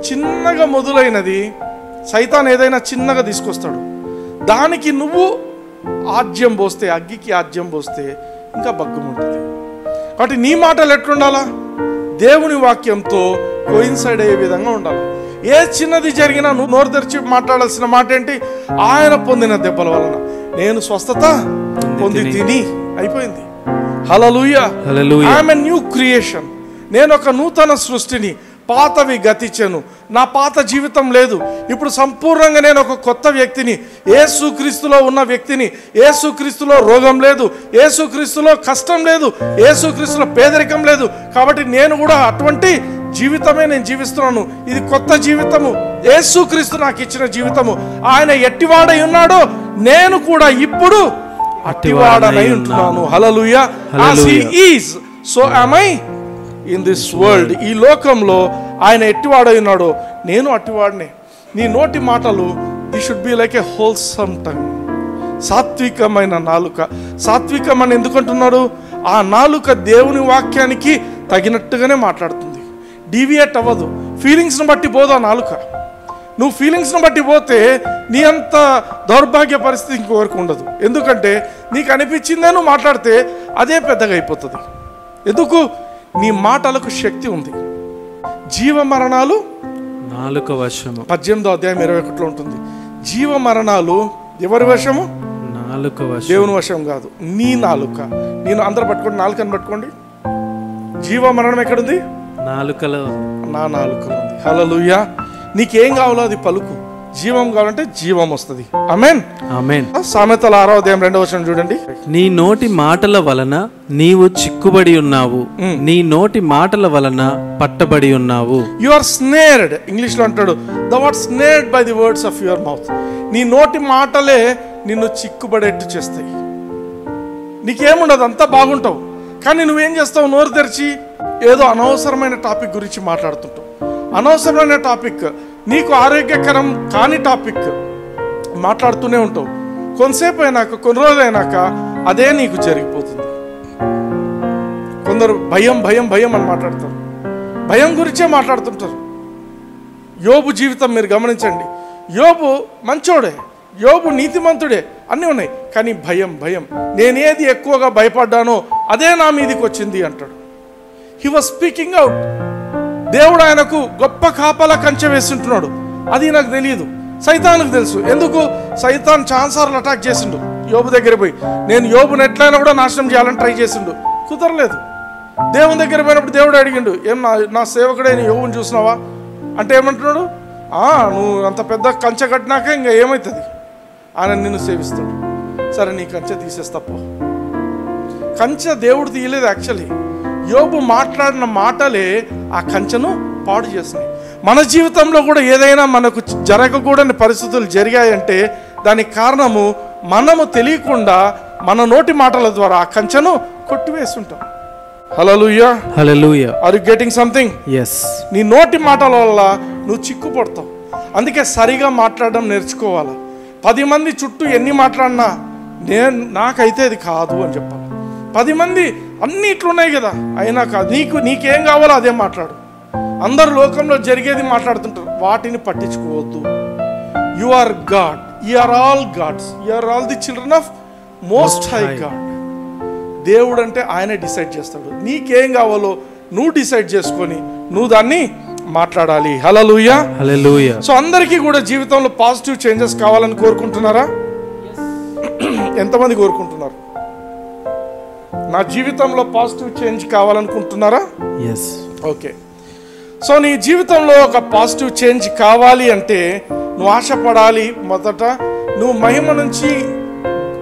Speaker 1: చిన్నగా మొదలైనది సైతాన్ ఏదైనా చిన్నగా తీసుకొస్తాడు. దానికి నువ్వు ఆజ్యం పోస్తే, అగ్గికి ఆజ్యం పోస్తే ఇంకా బగ్గుముంటుంది. కాబట్టి నీ మాటలు ఎట్లుండాలా? దేవుని వాక్యంతో కోయిన్సైడ్ అయ్యే విధంగా ఉండాలి. ఏ చిన్నది జరిగినా నువ్వు నోరు తెరిచి మాట్లాడాల్సిన మాట ఏంటి? ఆయన పొందిన దెబ్బల వలన నేను స్వస్థత పొంది తిని. అయిపోయింది. Hallelujah. I am a new creation. నేను ఒక నూతన సృష్టిని. పాతవి గతించెను, నా పాత జీవితం లేదు. ఇప్పుడు సంపూర్ణంగా నేను ఒక కొత్త వ్యక్తిని. యేసుక్రీస్తులో ఉన్న వ్యక్తిని. యేసుక్రీస్తులో రోగం లేదు, యేసుక్రీస్తులో కష్టం లేదు, యేసుక్రీస్తులో పేదరికం లేదు. కాబట్టి నేను కూడా అటువంటి జీవితమే నేను జీవిస్తున్నాను. ఇది కొత్త జీవితము. యేసుక్రీస్తు నాకు ఇచ్చిన జీవితము. ఆయన ఎట్టివాడై ఉన్నాడో నేను కూడా ఇప్పుడు అట్టివాడనై ఉంటున్నాను. హల్లెలూయా. As he is, so am I in this world. ఈ లోకంలో ఆయన ఎట్టివాడై ఉన్నాడో నేను అట్టివాడినే. నీ నోటి మాటలు the should be like A wholesome tongue. సాత్వికమైన నాలుక. సాత్వికం అని ఎందుకంటున్నాడు? ఆ నాలుక దేవుని వాక్యానికి తగినట్టుగానే మాట్లాడుతుంది, డీవియేట్ అవ్వదు. ఫీలింగ్స్ని బట్టి పోదు ఆ నాలుక. నువ్వు ఫీలింగ్స్ని బట్టి పోతే నీ అంత దౌర్భాగ్య పరిస్థితి ఇంకొకరికి ఉండదు. ఎందుకంటే నీకు అనిపించిందే నువ్వు మాట్లాడితే అదే పెద్దగా అయిపోతుంది. ఎందుకు? నీ మాటలకు శక్తి ఉంది. జీవ మరణాలు
Speaker 2: నాలుక వశము.
Speaker 1: 18వ అధ్యాయం 21లో ఉంటుంది. జీవ మరణాలు ఎవరి వశము?
Speaker 2: నాలుక వశం.
Speaker 1: దేవుని వశం కాదు, నీ నాలుక. నేను అందరూ పట్టుకోండి, నాలుకని పట్టుకోండి. జీవ మరణం ఎక్కడుంది?
Speaker 2: నాలుకలో.
Speaker 1: నా నాలుకలో ఉంది. హల్లెలూయా. నీకేం కావాలో అది పలుకు. జీవం కావాలంటే జీవం వస్తుంది. ఆమేన్.
Speaker 2: ఆమేన్.
Speaker 1: సామెతల 6వ అధ్యాయం 2వ వచనం చూడండి.
Speaker 2: నీ నోటి మాటల వలన నీవు చిక్కుబడి ఉన్నావు, నీ నోటి మాటల వలన పట్టబడి ఉన్నావు.
Speaker 1: You are స్నేర్డ్. ఇంగ్లీష్ లో అంటాడు thou art snared by the words of your mouth. నీ నోటి మాటలే నిన్ను చిక్కుబడేట్టు చేస్తాయి. నీకేముండదు, అంతా బాగుంటావు. కానీ నువ్వేం చేస్తావు? నోరు తెరిచి ఏదో అనవసరమైన టాపిక్ గురించి మాట్లాడుతుంటావు. అనవసరమైన టాపిక్, నీకు ఆరోగ్యకరం కాని టాపిక్ మాట్లాడుతూనే ఉంటావు. కొంతసేపు అయినాక, కొన్ని రోజులు అయినాక అదే నీకు జరిగిపోతుంది. కొందరు భయం భయం భయం అని మాట్లాడతారు. భయం గురించే మాట్లాడుతుంటారు. యోబు జీవితం మీరు గమనించండి. యోబు మంచోడే, యోబు నీతిమంతుడే, అన్నీ ఉన్నాయి. కానీ భయం భయం. నేనేది ఎక్కువగా భయపడ్డానో అదే నా మీదికి వచ్చింది అంటాడు. He was speaking out. దేవుడు ఆయనకు గొప్ప కాపలా కంచె వేస్తుంటున్నాడు. అది నాకు తెలియదు, సైతానికి తెలుసు. ఎందుకు? సైతాన్ చాలాసార్లు అటాక్ చేసిండు యోబు దగ్గర పోయి. నేను యోబుని ఎట్లయినా కూడా నాశనం చేయాలని ట్రై చేసిండు, కుదరలేదు. దేవుని దగ్గర పోయినప్పుడు దేవుడు అడిగిండు, ఏం నా సేవకుడైన యోబుని చూసినావా అంటే ఏమంటున్నాడు? నువ్వు అంత పెద్ద కంచె కట్టినాక ఇంకా ఏమవుతుంది? ఆయన నిన్ను సేవిస్తాడు. సరే నీ కంచె తీసేస్తప్ప. కంచె దేవుడు తీయలేదు. యాక్చువల్లీ యోబు మాట్లాడిన మాటలే ఆ కంచెను పాడు చేస్తున్నాయి. మన జీవితంలో కూడా ఏదైనా మనకు జరగకూడని పరిస్థితులు జరిగాయంటే దానికి కారణము మనము తెలియకుండా మన నోటి మాటల ద్వారా ఆ కంచెను కొట్టివేస్తుంటాం. Hallelujah.
Speaker 2: Hallelujah.
Speaker 1: Are you getting something?
Speaker 2: yes.
Speaker 1: నీ నోటి మాటల వల్ల నువ్వు చిక్కుపడతావు. అందుకే సరిగా మాట్లాడడం నేర్చుకోవాలా. 10 మంది చుట్టూ ఎన్ని మాట్లాడినా నాకైతే ఇది కాదు అని చెప్పాలి. 10 మంది అన్ని ఇట్లున్నాయి కదా, అయినా కాదు, నీకేం కావాలో అదే మాట్లాడు. అందరు లోకంలో జరిగేది మాట్లాడుతుంటారు, వాటిని పట్టించుకోవద్దు. You are God, you are all gods, you are all the children of most high God. దేవుడు అంటే ఆయనే డిసైడ్ చేస్తాడు. నీకేం కావాలో నువ్వు డిసైడ్ చేసుకొని నువ్వు దాన్ని మాట్లాడాలి. హల్లెలూయా,
Speaker 2: హల్లెలూయా.
Speaker 1: సో అందరికీ కూడా జీవితంలో పాజిటివ్ చేంజెస్ కావాలని కోరుకుంటున్నారా? ఎంతమంది కోరుకుంటున్నారు? నా జీవితంలో పాజిటివ్ చేంజ్ కావాలనుకుంటున్నారా?
Speaker 2: ఎస్.
Speaker 1: ఓకే. సో నీ జీవితంలో ఒక పాజిటివ్ చేంజ్ కావాలి అంటే నువ్వు ఆశపడాలి. మొదట నువ్వు మహిమ నుంచి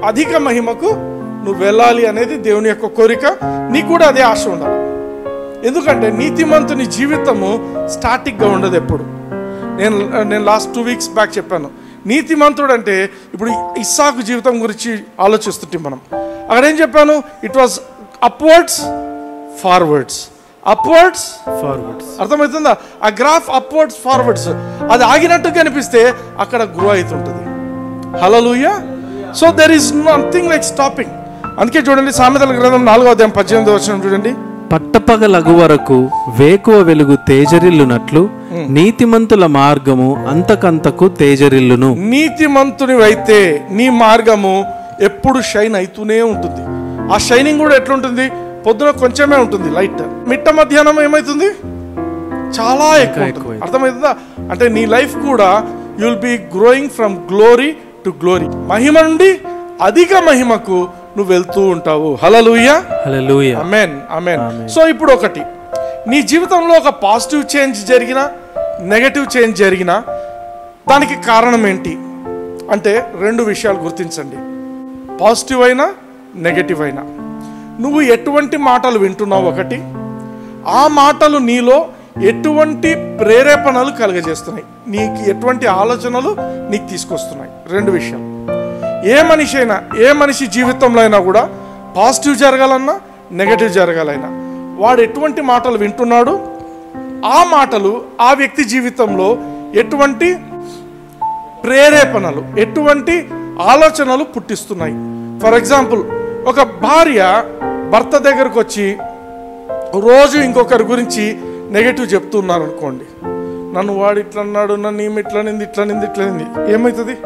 Speaker 1: అధిక మహిమకు నువ్వు వెళ్ళాలి అనేది దేవుని యొక్క కోరిక. నీకు కూడా అదే ఆశ ఉండాలి. ఎందుకంటే నీతిమంతుని జీవితము స్టాటిక్గా ఉండదు ఎప్పుడు. నేను లాస్ట్ 2 వీక్స్ బ్యాక్ చెప్పాను, నీతిమంతుడు అంటే ఇప్పుడు ఇస్సాకు జీవితం గురించి ఆలోచిస్తుంటే మనం అక్కడ ఏం చెప్పాను? It was upwards forwards, upwards forwards. అర్థమవుతుందా? ఆ గ్రాఫ్ అప్వర్డ్స్ ఫార్వర్డ్స్, అది ఆగినట్టు కనిపిస్తే అక్కడ గ్రో అవుతుంటుంది. Hallelujah. So there is nothing like stopping. అందుకే చూడండి, సామెతల గ్రంథం 4వ అధ్యాయం 18వ వచనం చూడండి.
Speaker 2: పట్టపగలగు వరకు వేకువ వెలుగు తేజరిల్లునట్లు నీతిమంతుల మార్గము అంతకంతకు తేజరిల్లును.
Speaker 1: నీతిమంతునివైతే నీ మార్గము ఎప్పుడు షైన్ అవుతూనే ఉంటుంది. ఆ షైనింగ్ కూడా ఎట్లుంటుంది? పొద్దున కొంచెమే ఉంటుంది లైట్, మిట్ట మధ్యాహ్నం ఏమవుతుంది? చాలా ఎక్కువ. అర్థమవుతుందా? అంటే నీ లైఫ్ కూడా you will be growing from glory to glory. మహిమ నుండి అధిక మహిమకు నువ్వు వెళ్తూ ఉంటావు. హల్లెలూయా,
Speaker 2: హల్లెలూయా,
Speaker 1: ఆమేన్, ఆమేన్. సో ఇప్పుడు ఒకటి, నీ జీవితంలో ఒక పాజిటివ్ చేంజ్ జరిగినా నెగటివ్ చేంజ్ జరిగినా దానికి కారణం ఏంటి అంటే 2 విషయాలు గుర్తించండి. పాజిటివ్ అయినా నెగటివ్ అయినా నువ్వు ఎటువంటి మాటలు వింటున్నావు ఒకటి, ఆ మాటలు నీలో ఎటువంటి ప్రేరేపణలు కలుగజేస్తున్నాయి, నీకు ఎటువంటి ఆలోచనలు నీకు తీసుకొస్తున్నాయి. 2 విషయాలు. ఏ మనిషి జీవితంలో అయినా కూడా పాజిటివ్ జరగాలన్నా నెగటివ్ జరగాలన్నా వాడు ఎటువంటి మాటలు వింటున్నాడు, ఆ మాటలు ఆ వ్యక్తి జీవితంలో ఎటువంటి ప్రేరేపణలు, ఎటువంటి ఆలోచనలు పుట్టిస్తున్నాయి. ఫర్ ఎగ్జాంపుల్, ఒక భార్య భర్త దగ్గరకు వచ్చి రోజు ఇంకొకరి గురించి నెగటివ్ చెప్తున్నారు అనుకోండి, నన్ను వాడు ఇట్లా అన్నాడు, నన్ను ఈమె ఇట్లనింది, ఏమవుతుంది?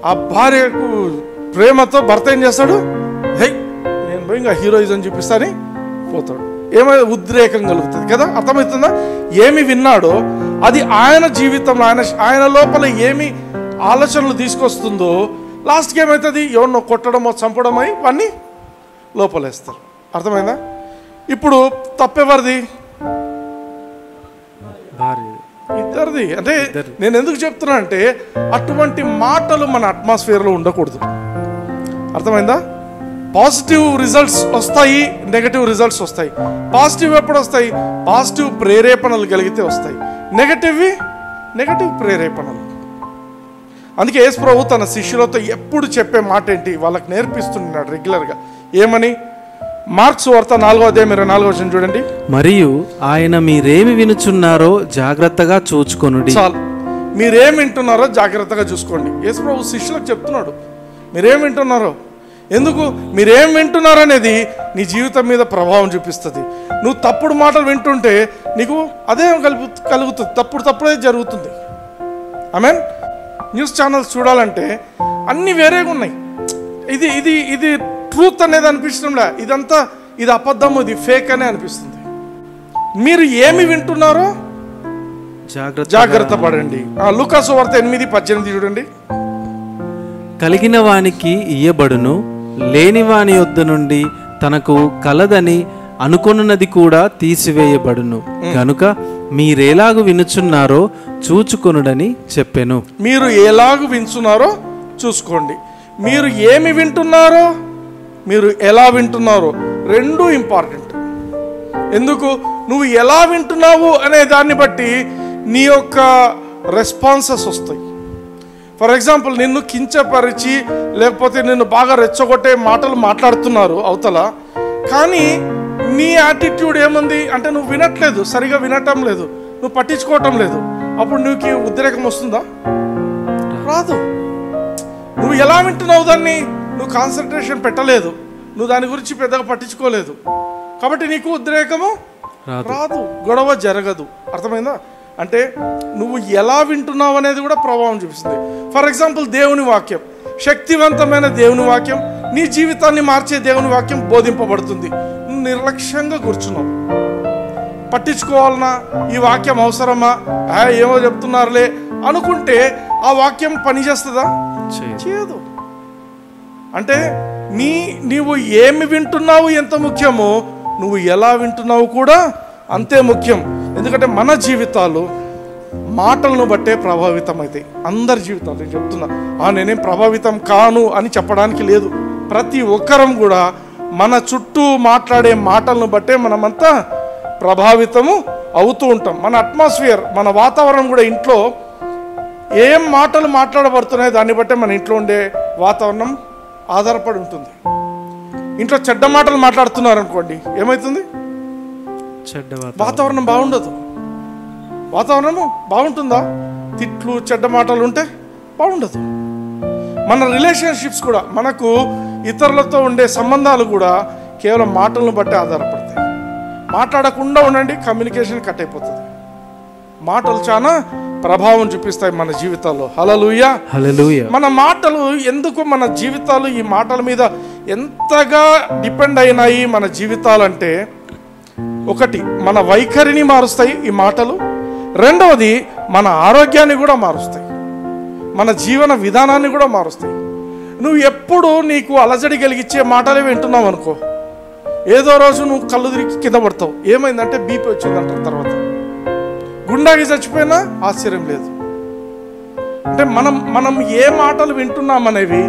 Speaker 1: ఆ భార్యకు ప్రేమతో భర్త ఏం చేస్తాడు? హై, నేను పోయి ఇంకా హీరోయిజం చూపిస్తాని పోతాడు. ఏమైనా ఉద్రేకం కలుగుతుంది కదా. అర్థమవుతుందా? ఏమి విన్నాడో అది ఆయన జీవితంలో ఆయన లోపల ఏమి ఆలోచనలు తీసుకొస్తుందో లాస్ట్కి ఏమవుతుంది? ఎవరినో కొట్టడమో చంపడమో ఇవన్నీ లోపలేస్తారు. అర్థమైందా? ఇప్పుడు తప్పెవరిది? ఇద్దరిది. అంటే నేను ఎందుకు చెప్తున్నా అంటే అటువంటి మాటలు మన అట్మాస్ఫియర్లో ఉండకూడదు. అర్థమైందా? పాజిటివ్ రిజల్ట్స్ వస్తాయి, నెగటివ్ రిజల్ట్స్ వస్తాయి. పాజిటివ్ ఎప్పుడు వస్తాయి? పాజిటివ్ ప్రేరేపణలు కలిగితే వస్తాయి. నెగటివ్ ప్రేరేపణలు. అందుకే యేసు ప్రభు తన శిష్యులతో ఎప్పుడు చెప్పే మాట ఏంటి? వాళ్ళకి నేర్పిస్తున్నాడు రెగ్యులర్గా. ఏమని? మార్క్స్ వార్త 4వ అధ్యాయం 24వ వచనం చూడండి.
Speaker 2: మరియు ఆయన మీరేమి వినుచున్నారో జాగ్రత్తగా చూచుకొనుడి.
Speaker 1: చాలు, మీరేం వింటున్నారో జాగ్రత్తగా చూసుకోండి. యేసు ప్రభు శిష్యులకు చెప్తున్నాడు, మీరేం వింటున్నారో. ఎందుకు? మీరేం వింటున్నారు అనేది నీ జీవితం మీద ప్రభావం చూపిస్తుంది. నువ్వు తప్పుడు మాటలు వింటుంటే నీకు అదే కలుగుతుంది, తప్పుడే జరుగుతుంది. ఆమేన్. న్యూస్ ఛానల్స్ చూడాలంటే అన్నీ వేరేగా ఉన్నాయి. ఇది ట్రూత్ అనేది అనిపించడంలే, ఇది అబద్ధము, ఇది ఫేక్ అనే అనిపిస్తుంది. మీరు ఏమి వింటున్నారో జాగ్రత్త పడండి. లూకాసు వార్త 8:18 చూడండి.
Speaker 2: కలిగిన వానికి ఇయ్యబడును, లేని వాని యొద్ద నుండి తనకు కలదని అనుకొనున్నది కూడా తీసివేయబడును. కనుక మీరెలాగు వినుచున్నారో చూచుకొనుడని చెప్పెను.
Speaker 1: మీరు ఎలాగు వింటున్నారో చూసుకోండి. మీరు ఏమి వింటున్నారో, మీరు ఎలా వింటున్నారో 2 ఇంపార్టెంట్. ఎందుకు? నువ్వు ఎలా వింటున్నావు అనే దాన్ని బట్టి నీ యొక్క రెస్పాన్సెస్ వస్తాయి. ఫర్ ఎగ్జాంపుల్, నిన్ను కించపరిచి లేకపోతే నిన్ను బాగా రెచ్చగొట్టే మాటలు మాట్లాడుతున్నారు అవతల, కానీ నీ యాటిట్యూడ్ ఏముంది అంటే నువ్వు వినట్లేదు, సరిగా వినటం లేదు, నువ్వు పట్టించుకోవటం లేదు. అప్పుడు నీకు ఉద్రేకం వస్తుందా? రాదు. నువ్వు ఎలా వింటున్నావు దాన్ని నువ్వు కాన్సన్ట్రేషన్ పెట్టలేదు, నువ్వు దాని గురించి పెద్దగా పట్టించుకోలేదు, కాబట్టి నీకు ఉద్రేకము రాదు, గొడవ జరగదు. అర్థమైందా? అంటే నువ్వు ఎలా వింటున్నావు అనేది కూడా ప్రభావం చూపిస్తుంది. ఫర్ ఎగ్జాంపుల్, దేవుని వాక్యం, శక్తివంతమైన దేవుని వాక్యం, నీ జీవితాన్ని మార్చే దేవుని వాక్యం బోధింపబడుతుంది. నువ్వు నిర్లక్ష్యంగా కూర్చున్నావు, పట్టించుకోవాలన్నా, ఈ వాక్యం అవసరమా, ఏమో చెప్తున్నారులే అనుకుంటే ఆ వాక్యం పనిచేస్తుందా? చేయదు. అంటే నీవు ఏమి వింటున్నావు ఎంత ముఖ్యమో, నువ్వు ఎలా వింటున్నావు కూడా అంతే ముఖ్యం. ఎందుకంటే మన జీవితాలు మాటలను బట్టే ప్రభావితం అవుతాయి. అందరి జీవితాలు నేను చెప్తున్నా, నేనేం ప్రభావితం కాను అని చెప్పడానికి లేదు. ప్రతి ఒక్కరం కూడా మన చుట్టూ మాట్లాడే మాటలను బట్టే మనమంతా ప్రభావితము అవుతూ ఉంటాం. మన అట్మాస్ఫియర్, మన వాతావరణం కూడా, ఇంట్లో ఏం మాటలు మాట్లాడబడుతున్నాయో దాన్ని బట్టే మన ఇంట్లో ఉండే వాతావరణం ఆధారపడి ఉంటుంది. ఇంట్లో చెడ్డ మాటలు మాట్లాడుతున్నారు అనుకోండి, ఏమవుతుంది? వాతావరణం బాగుండదు. వాతావరణము బాగుంటుందా? తిట్లు, చెడ్డ మాటలు ఉంటే బాగుండదు. మన రిలేషన్షిప్స్ కూడా, మనకు ఇతరులతో ఉండే సంబంధాలు కూడా కేవలం మాటలను బట్టి ఆధారపడతాయి. మాట్లాడకుండా ఉండండి, కమ్యూనికేషన్ కట్ అయిపోతుంది. మాటలు చాలా ప్రభావం చూపిస్తాయి మన జీవితాల్లో. హల్లెలూయా, హల్లెలూయా. మన మాటలు ఎందుకు మన జీవితాలు ఈ మాటల మీద ఎంతగా డిపెండ్ అయినాయి మన జీవితాలంటే, ఒకటి మన వైఖరిని మారుస్తాయి ఈ మాటలు, రెండవది మన ఆరోగ్యాన్ని కూడా మారుస్తాయి, మన జీవన విధానాన్ని కూడా మారుస్తాయి. నువ్వు ఎప్పుడు నీకు అలజడి కలిగించే మాటలే వింటున్నావు అనుకో, ఏదో రోజు నువ్వు కళ్ళు తిరిగి కింద పడతావు. ఏమైందంటే బీపీ వచ్చిందంటారు, తర్వాత గుండాకి చచ్చిపోయినా ఆశ్చర్యం లేదు. అంటే మనం ఏ మాటలు వింటున్నామనేవి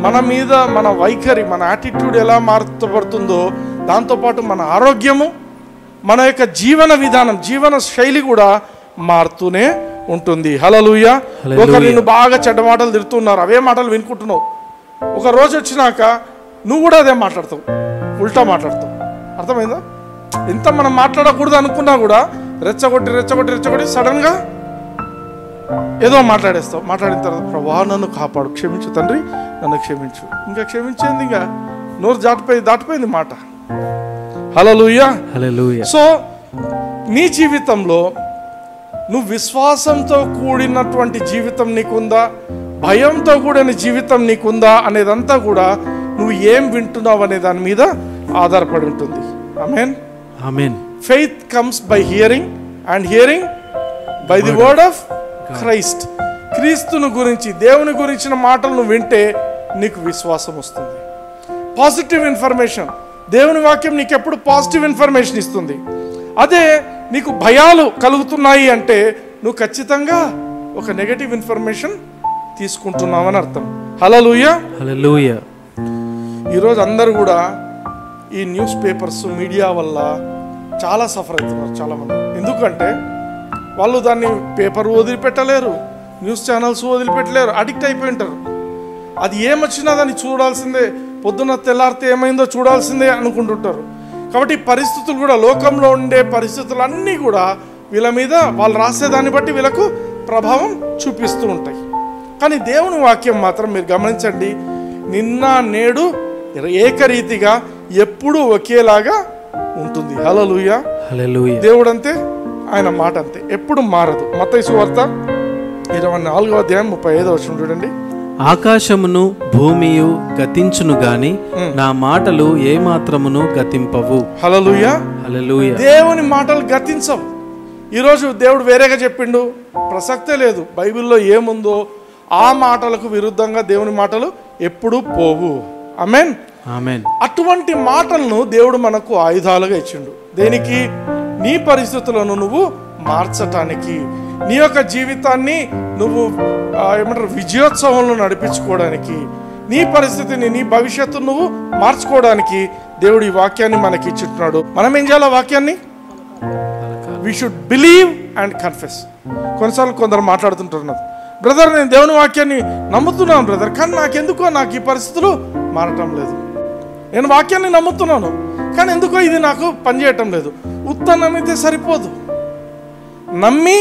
Speaker 1: మన మీద, మన వైఖరి, మన యాటిట్యూడ్ ఎలా మార్చబడుతుందో దాంతోపాటు మన ఆరోగ్యము, మన యొక్క జీవన విధానం, జీవన శైలి కూడా మారుతూనే ఉంటుంది. హల్లెలూయా. ఒకరు నిన్ను బాగా చెడ్డ మాటలు తిడుతున్నారు, అవే మాటలు వినుకుంటున్నావు. ఒక రోజు వచ్చినాక నువ్వు కూడా అదే మాట్లాడతావు, ఉల్టా మాట్లాడతావు. అర్థమైందా? ఎంత మనం మాట్లాడకూడదు అనుకున్నా కూడా రెచ్చగొట్టి రెచ్చగొట్టి రెచ్చగొట్టి సడన్గా ఏదో మాట్లాడేస్తావు. మాట్లాడిన తర్వాత, ప్రభువా నన్ను కాపాడు, క్షమించు తండ్రి, నన్ను క్షమించు. ఇంకా క్షమించేది, ఇంకా నోరు దాటిపోయింది మాట. హల్లెలూయా, హల్లెలూయా. సో నీ జీవితంలో నువ్వు విశ్వాసంతో కూడినటువంటి జీవితం నీకుందా, భయంతో కూడిన జీవితం నీకుందా అనేదంతా కూడా నువ్వు ఏం వింటున్నావు అనే దాని మీద ఆధారపడి ఉంటుంది. Amen, amen. Faith comes by hearing and hearing by the word of Christ. క్రీస్తును గురించి, దేవుని గురించిన మాటలను వింటే నీకు విశ్వాసం వస్తుంది. పాజిటివ్ ఇన్ఫర్మేషన్, దేవుని వాక్యం నీకు ఎప్పుడు పాజిటివ్ ఇన్ఫర్మేషన్ ఇస్తుంది. అదే నీకు భయాలు కలుగుతున్నాయి అంటే నువ్వు ఖచ్చితంగా ఒక నెగటివ్ ఇన్ఫర్మేషన్ తీసుకుంటున్నావు అని అర్థం. హల్లెలూయా, హల్లెలూయా. ఈరోజు అందరూ కూడా ఈ న్యూస్ పేపర్స్, మీడియా వల్ల చాలా సఫర్ అవుతున్నారు చాలామంది. ఎందుకంటే వాళ్ళు దాన్ని పేపర్ వదిలిపెట్టలేరు, న్యూస్ ఛానల్స్ వదిలిపెట్టలేరు, అడిక్ట్ అయిపోయి ఉంటారు. అది ఏమొచ్చినా దాన్ని చూడాల్సిందే, పొద్దున్న తెల్లారితే ఏమైందో చూడాల్సిందే అనుకుంటుంటారు. కాబట్టి పరిస్థితులు కూడా, లోకంలో ఉండే పరిస్థితులు అన్నీ కూడా వీళ్ళ మీద, వాళ్ళు రాసేదాన్ని బట్టి వీళ్ళకు ప్రభావం చూపిస్తూ ఉంటాయి. కానీ దేవుని వాక్యం మాత్రం మీరు గమనించండి, నిన్న నేడు ఏకరీతిగా ఎప్పుడూ ఒకేలాగా ఉంటుంది. హల్లెలూయా, హల్లెలూయా. దేవుడు అంతే, ఆయన మాట అంతే, ఎప్పుడు మారదు. మత్తయి సువార్త 24వ అధ్యాయం 35వ వచనం చూడండి.
Speaker 2: ఆకాశమును భూమియు గతించును గాని నా మాటలు ఏ మాత్రమును గతింపవు.
Speaker 1: హల్లెలూయా, హల్లెలూయా. దేవుని మాటలు గతించవు. ఈరోజు దేవుడు వేరేగా చెప్పిండు, ప్రసక్తే లేదు. బైబిల్లో ఏముందో ఆ మాటలకు విరుద్ధంగా దేవుని మాటలు ఎప్పుడూ పోవు. ఆమేన్, ఆమేన్. అటువంటి మాటలను దేవుడు మనకు ఆయుధాలుగా ఇచ్చిండు. దేనికి? నీ పరిస్థితులను నువ్వు మార్చటానికి, నీ యొక్క జీవితాన్ని నువ్వు విజయోత్సవంలో నడిపించుకోవడానికి, నీ పరిస్థితిని, నీ భవిష్యత్తును నువ్వు మార్చుకోవడానికి దేవుడు ఈ వాక్యాన్ని మనకి ఇచ్చుంటున్నాడు. మనం ఏం చేయాలి? వాక్యాన్ని we should believe and confess. కొన్నిసార్లు కొందరు మాట్లాడుతుంటున్నారు, బ్రదర్ నేను దేవుని వాక్యాన్ని నమ్ముతున్నాను బ్రదర్, కానీ నాకెందుకో నాకు ఈ పరిస్థితులు మారటం లేదు. నేను వాక్యాన్ని నమ్ముతున్నాను, కానీ ఎందుకో ఇది నాకు పనిచేయటం లేదు. ఉత్త నమ్మితే సరిపోదు, నమ్మి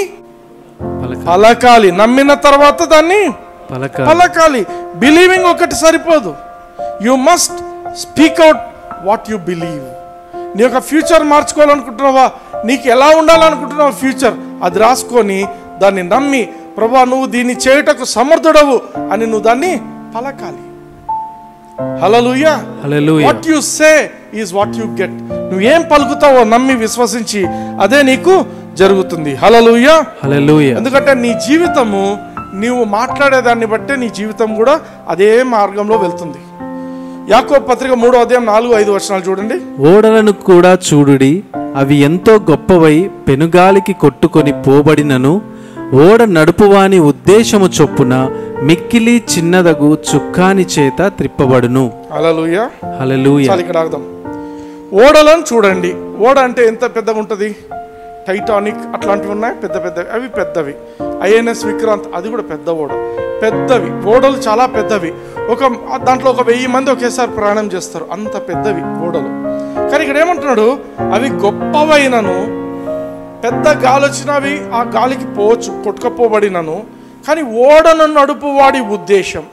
Speaker 1: పలకాలి, నమ్మిన తర్వాత దాన్ని పలకాలి. బిలీవింగ్ ఒకటి సరిపోదు, you must speak out what you believe. నీ యొక్క ఫ్యూచర్ మార్చుకోవాలనుకుంటున్నావా, నీకు ఎలా ఉండాలనుకుంటున్నావా ఫ్యూచర్, అది రాసుకొని దాన్ని నమ్మి, ప్రభువా నువ్వు దీన్ని చేయుటకు సమర్థుడవు అని నువ్వు దాన్ని పలకాలి. Hallelujah. What you say is what you get. నువ్వేం పలుకుతావో నమ్మి విశ్వసించి అదే నీకు జరుగుతుంది. హల్లెలూయా. ఎందుకంటే నీ జీవితము నీవు మాట్లాడేదాన్ని బట్టే నీ జీవితం కూడా అదే మార్గంలో వెళ్తుంది. యాకోబు పత్రిక 3వ అధ్యాయం 4-5 వచనాలు చూడండి.
Speaker 2: ఓడలను కూడా చూడుడి, అవి ఎంతో గొప్పవై పెనుగాలికి కొట్టుకొని పోబడినను ఓడ నడుపువాని ఉద్దేశము చొప్పున మిక్కిలి చిన్నదగు చుక్కాని చేత త్రిప్పబడును.
Speaker 1: హల్లెలూయా.
Speaker 2: హల్లెలూయా.
Speaker 1: ఇక్కడ అర్థం, ఓడలను చూడండి. ఓడ అంటే ఎంత పెద్దగా ఉంటుంది? టైటానిక్ అట్లాంటివి ఉన్నాయి, పెద్ద పెద్దవి, అవి పెద్దవి. ఐఎన్ఎస్ విక్రాంత్ అది కూడా పెద్ద ఓడ, పెద్దవి ఓడలు, చాలా పెద్దవి. దాంట్లో 1000 మంది ఒకేసారి ప్రయాణం చేస్తారు, అంత పెద్దవి ఓడలు. కానీ ఇక్కడ ఏమంటున్నాడు, అవి గొప్పవైనను, పెద్ద గాలి వచ్చినవి ఆ గాలికి పోవచ్చు, కొట్టుకపోబడినను, కానీ ఓడను నడుపు వాడి ఉద్దేశం.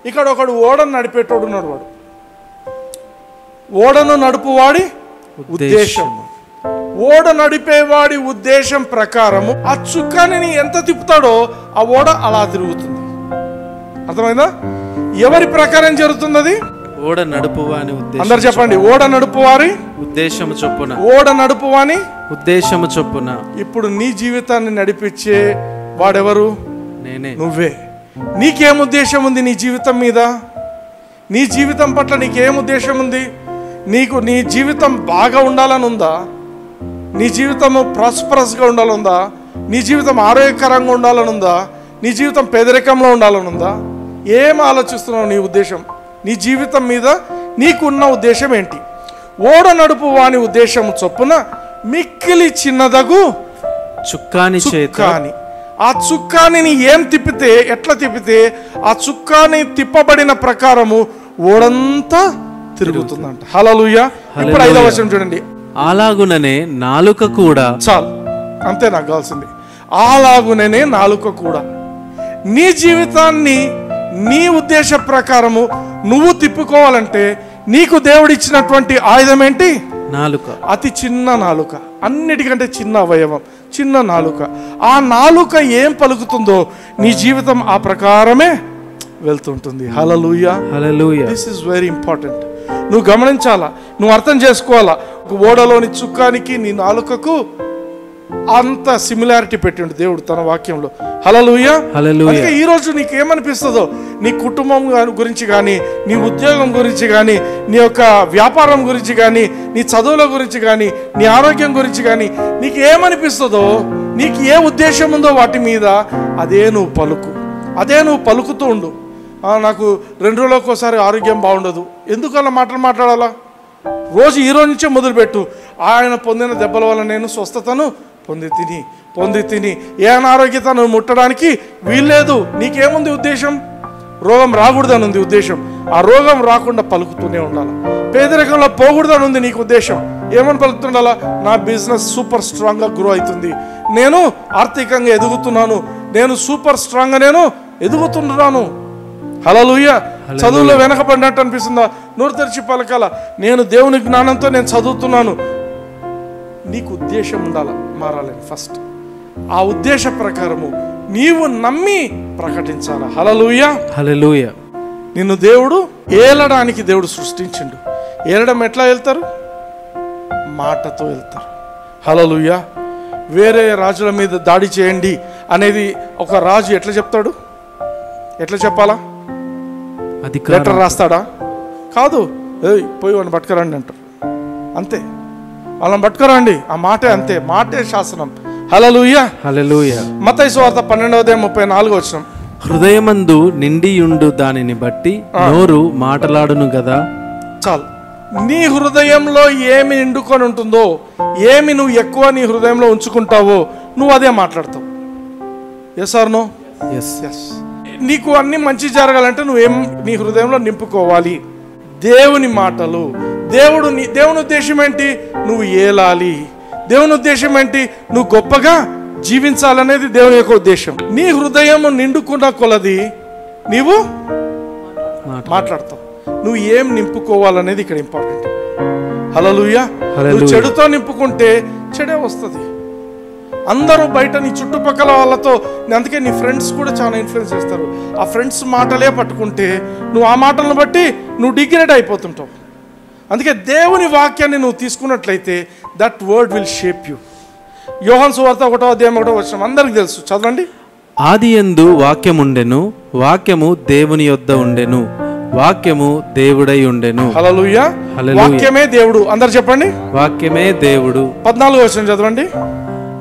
Speaker 1: ఇక్కడ ఒకడు ఓడను నడిపేటోడు ఉన్నాడు, వాడు ఓడను నడుపువాడి ఉద్దేశం. ఓడ నడిపేవాడి ఉద్దేశం ప్రకారము ఆ చుక్కాని ఎంత తిప్పుతాడో ఆ ఓడ అలా తిరుగుతుంది. అర్థమైందా? ఎవరి ప్రకారం జరుగుతుంది అది?
Speaker 2: ఓడ నడుపువాని ఉద్దేశం.
Speaker 1: అందరు చెప్పండి, ఓడ నడుపువారి
Speaker 2: ఉద్దేశము చొప్పున.
Speaker 1: ఓడ నడుపువాని
Speaker 2: ఉద్దేశము చొప్పున.
Speaker 1: ఇప్పుడు నీ జీవితాన్ని నడిపించే వాడెవరు?
Speaker 2: నేనే,
Speaker 1: నువ్వే. నీకేం ఉద్దేశం ఉంది నీ జీవితం మీద? నీ జీవితం పట్ల నీకేం ఉద్దేశం ఉంది? నీ జీవితం బాగా ఉండాలని ఉందా? నీ జీవితం ప్రాస్పరస్గా ఉండాలనుందా? నీ జీవితం ఆరోగ్యకరంగా ఉండాలనుందా? నీ జీవితం పేదరికంలో ఉండాలనుందా? ఏం ఆలోచిస్తున్నావు? నీ ఉద్దేశం, నీ జీవితం మీద నీకున్న ఉద్దేశం ఏంటి? ఓడ నడుపు వాని ఉద్దేశం చొప్పున మిక్కిలి చిన్నదగు చుక్కాని. ఆ చుక్కాని ఏం తిప్పితే, ఎట్లా తిప్పితే ఆ చుక్కాని తిప్పబడిన ప్రకారము ఓడంతా తిరుగుతుందంట. హల్లెలూయా. ఇప్పుడు 5వ వచనం చూడండి.
Speaker 2: అలాగుననే నాలుక కూడా.
Speaker 1: చాలు, అంతే నాకు కావాల్సింది. అలాగుననే నాలుక కూడా. నీ జీవితాన్ని నీ ఉద్దేశ ప్రకారము నువ్వు తిప్పుకోవాలంటే నీకు దేవుడిచ్చినటువంటి ఆయుధం ఏంటి?
Speaker 2: నాలుక.
Speaker 1: అతి చిన్న నాలుక, అన్నిటికంటే చిన్న అవయవం, చిన్న నాలుక. ఆ నాలుక ఏం పలుకుతుందో నీ జీవితం ఆ ప్రకారమే వెళ్తుంటుంది. Hallelujah.
Speaker 2: Hallelujah.
Speaker 1: This is very important. నువ్వు గమనించాలా, నువ్వు అర్థం చేసుకోవాలా. ఓడలోని చుక్కానికి నీ నాలుకకు అంత సిమిలారిటీ పెట్టిండు దేవుడు తన వాక్యంలో. హల్లెలూయా. అందుకే ఈ రోజు నీకు ఏమనిపిస్తుందో, నీ కుటుంబం గురించి కానీ, నీ ఉద్యోగం గురించి కానీ, నీ యొక్క వ్యాపారం గురించి కానీ, నీ చదువుల గురించి కానీ, నీ ఆరోగ్యం గురించి కానీ, నీకు ఏమనిపిస్తుందో, నీకు ఏ ఉద్దేశం ఉందో వాటి మీద అదే నువ్వు పలుకు, అదే నువ్వు పలుకుతూ ఉండు. నాకు 2 రోజులకు ఒకసారి ఆరోగ్యం బాగుండదు, ఎందుకు అలా మాట్లాడాలా? రోజు ఈ రోజు నుంచే మొదలుపెట్టు. ఆయన పొందిన దెబ్బల వల్ల నేను స్వస్థతను పొంది తిని ఏ అనారోగ్యత నువ్వు ముట్టడానికి వీల్లేదు. నీకేముంది ఉద్దేశం? రోగం రాకూడదని ఉంది ఉద్దేశం. ఆ రోగం రాకుండా పలుకుతూనే ఉండాలి. పేదరికంలో పోకూడదని ఉంది నీకు ఉద్దేశం. ఏమని పలుకుతుండాలా? నా బిజినెస్ సూపర్ స్ట్రాంగ్గా గ్రో అవుతుంది, నేను ఆర్థికంగా ఎదుగుతున్నాను, నేను సూపర్ స్ట్రాంగ్గా నేను ఎదుగుతున్నాను. హల్లెలూయా. చదువులో వెనకబడినట్టు అనిపిస్తుందా? నోరు తెరిచి పలకాల, నేను దేవుని జ్ఞానంతో నేను చదువుతున్నాను. నీకు ఉద్దేశం ఉండాలా, మారాలని ఫస్ట్. ఆ ఉద్దేశ ప్రకారము నీవు నమ్మి ప్రకటించాలా. హల్లెలూయా.
Speaker 2: హల్లెలూయా.
Speaker 1: నిన్ను దేవుడు ఏలడానికి దేవుడు సృష్టించిండు. ఏలడం ఎట్లా వెళ్తారు? మాటతో వెళ్తారు. హల్లెలూయా. వేరే రాజుల మీద దాడి చేయండి అనేది ఒక రాజు ఎట్లా చెప్తాడు? ఎట్లా చెప్పాలా? లెటర్ రాస్తాడా? కాదు, పోయి వాళ్ళని పట్టుకురండి అంటారు, అంతే. వాళ్ళని పట్టుకురండి, ఆ మాటే అంతే, మాటే శాసనం. హల్లెలూయా.
Speaker 2: హల్లెలూయా.
Speaker 1: మత్తయి సువార్త 12:34.
Speaker 2: హృదయమందు నిండియుండు దానిని బట్టి నోరు మాటలాడును కదా.
Speaker 1: చాలు. నీ హృదయంలో ఏమి నిండుకొని ఉంటుందో, ఏమి నువ్వు ఎక్కువ నీ హృదయంలో ఉంచుకుంటావో నువ్వు అదే మాట్లాడతావు. Yes or no? ఎస్. నీకు అన్ని మంచి జరగాలంటే నువ్వేం నీ హృదయంలో నింపుకోవాలి? దేవుని మాటలు. దేవుని ఉద్దేశం ఏంటి? నువ్వు ఏలాలి. దేవుని ఉద్దేశం ఏంటి? నువ్వు గొప్పగా జీవించాలనేది దేవుని యొక్క ఉద్దేశం. నీ హృదయం నిండుకున్న కొలది నీవు మాట్లాడతావు. నువ్వు ఏం నింపుకోవాలనేది ఇక్కడ ఇంపార్టెంట్. హల్లెలూయా. నువ్వు చెడుతో నింపుకుంటే చెడే వస్తుంది. అందరూ బయట నీ చుట్టుపక్కల వాళ్ళతో, అందుకే నీ ఫ్రెండ్స్ కూడా చాలా ఇన్ఫ్లుయెన్స్ చేస్తారు. ఆ ఫ్రెండ్స్ మాటలే పట్టుకుంటే నువ్వు ఆ మాటలను బట్టి నువ్వు డిగ్రేడ్ అయిపోతుంటావు. అందుకే దేవుని వాక్యాన్ని నువ్వు తీసుకున్నట్లయితే that word will shape you. యోహాను సువార్త 1వ అధ్యాయం 1వ వచనం అందరికి తెలుసు, చదవండి.
Speaker 2: ఆదియందు వాక్యముండెను, వాక్యము దేవుని యొద్ద ఉండెను, వాక్యము దేవుడై ఉండెను.
Speaker 1: హల్లెలూయా. వాక్యమే దేవుడు. అందరు చెప్పండి,
Speaker 2: వాక్యమే దేవుడు.
Speaker 1: 14వ వచనం చదవండి.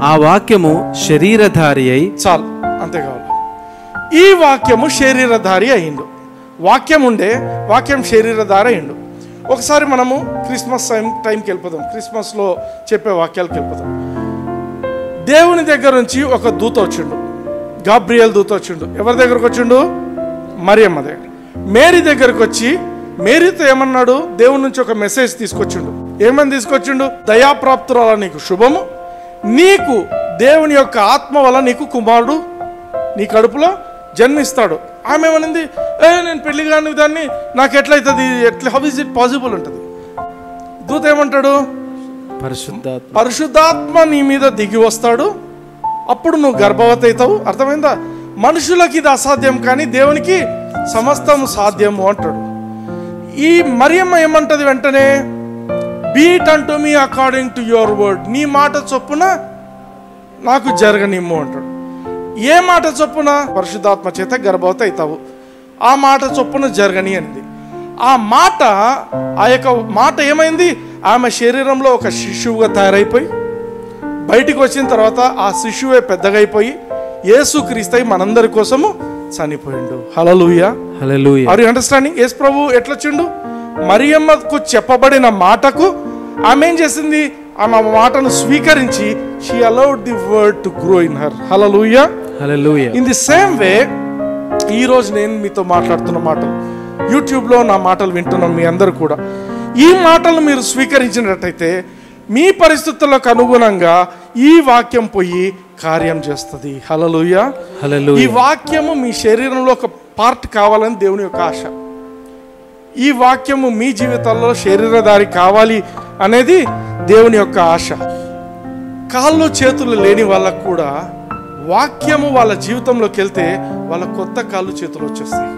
Speaker 2: ఆ వాక్యము శరీరధారి అయి,
Speaker 1: చాలు అంతే కావాలి. ఈ వాక్యము శరీరధారి అయిండు. వాక్యం ఉండే, వాక్యం శరీరధారి అయిండు. ఒకసారి మనము క్రిస్మస్ టైంకి వెళ్ళిపోదాం, క్రిస్మస్లో చెప్పే వాక్యాలకు వెళ్ళిపోదాం. దేవుని దగ్గర నుంచి ఒక దూత వచ్చిండు, గాబ్రియల్ దూత వచ్చిండు. ఎవరి దగ్గరకు వచ్చిండు? మరియమ్మ దగ్గర. మేరీ దగ్గరకు వచ్చి మేరీతో ఏమన్నాడు? దేవుని నుంచి ఒక మెసేజ్ తీసుకొచ్చిండు. ఏమని తీసుకొచ్చిండు? దయాప్రాప్తురాల నీకు శుభము, నీకు దేవుని యొక్క ఆత్మ వల్ల నీకు కుమారుడు నీ కడుపులో జన్మిస్తాడు. ఆమె ఏమనింది? నేను పెళ్లి కాని దాన్ని నాకు ఎట్లయితుంది, హౌ ఇస్ ఇట్ పాసిబుల్ ఉంటుంది. దూత ఏమంటాడు? పరిశుద్ధాత్మ నీ మీద దిగి వస్తాడు, అప్పుడు నువ్వు గర్భవతి అవుతావు. అర్థమైందా? మనుషులకి ఇది అసాధ్యం, కానీ దేవునికి సమస్తం సాధ్యము అంటాడు. ఈ మరియమ్మ ఏమంటది వెంటనే? Be it unto me according to your word. నీ మాట చొప్పున నాకు జరగనిమ్ము అంటాడు. ఏ మాట చొప్పున? పరిశుద్ధాత్మ చేత గర్భవతి అవుతావు, ఆ మాట చొప్పున జరగని అనింది. ఆ మాట, ఆ యొక్క మాట ఏమైంది? ఆమె శరీరంలో ఒక శిశువుగా తయారైపోయి బయటికి వచ్చిన తర్వాత ఆ శిశువే పెద్దగా అయిపోయి యేసుక్రీస్తు మనందరి కోసము చనిపోయిండు. Hallelujah.
Speaker 2: Hallelujah.
Speaker 1: Are you understanding? Yesu ప్రభు ఎట్లొచ్చిండు? మరియమ్మకు చెప్పబడిన మాటకు ఆమె ఏం చేసింది? ఆమె మాటను స్వీకరించి she allowed the word to grow in her. Hallelujah.
Speaker 2: Hallelujah.
Speaker 1: In the same way ఈరోజు నేను మీతో మాట్లాడుతున్న మాటలు, యూట్యూబ్లో నా మాటలు వింటున్నాం మీ అందరూ కూడా, ఈ మాటలు మీరు స్వీకరించినట్టయితే మీ పరిస్థితులకు అనుగుణంగా ఈ వాక్యం పోయి కార్యం చేస్తుంది. హల్లెలూయా. ఈ వాక్యము మీ శరీరంలో ఒక పార్ట్ కావాలని దేవుని యొక్క ఆశ. ఈ వాక్యము మీ జీవితాల్లో శరీరధారి కావాలి అనేది దేవుని యొక్క ఆశ. కాళ్ళు చేతులు లేని వాళ్ళకు కూడా వాక్యము వాళ్ళ జీవితంలోకి వెళ్తే వాళ్ళ కొత్త కాళ్ళు చేతులు వచ్చేస్తాయి.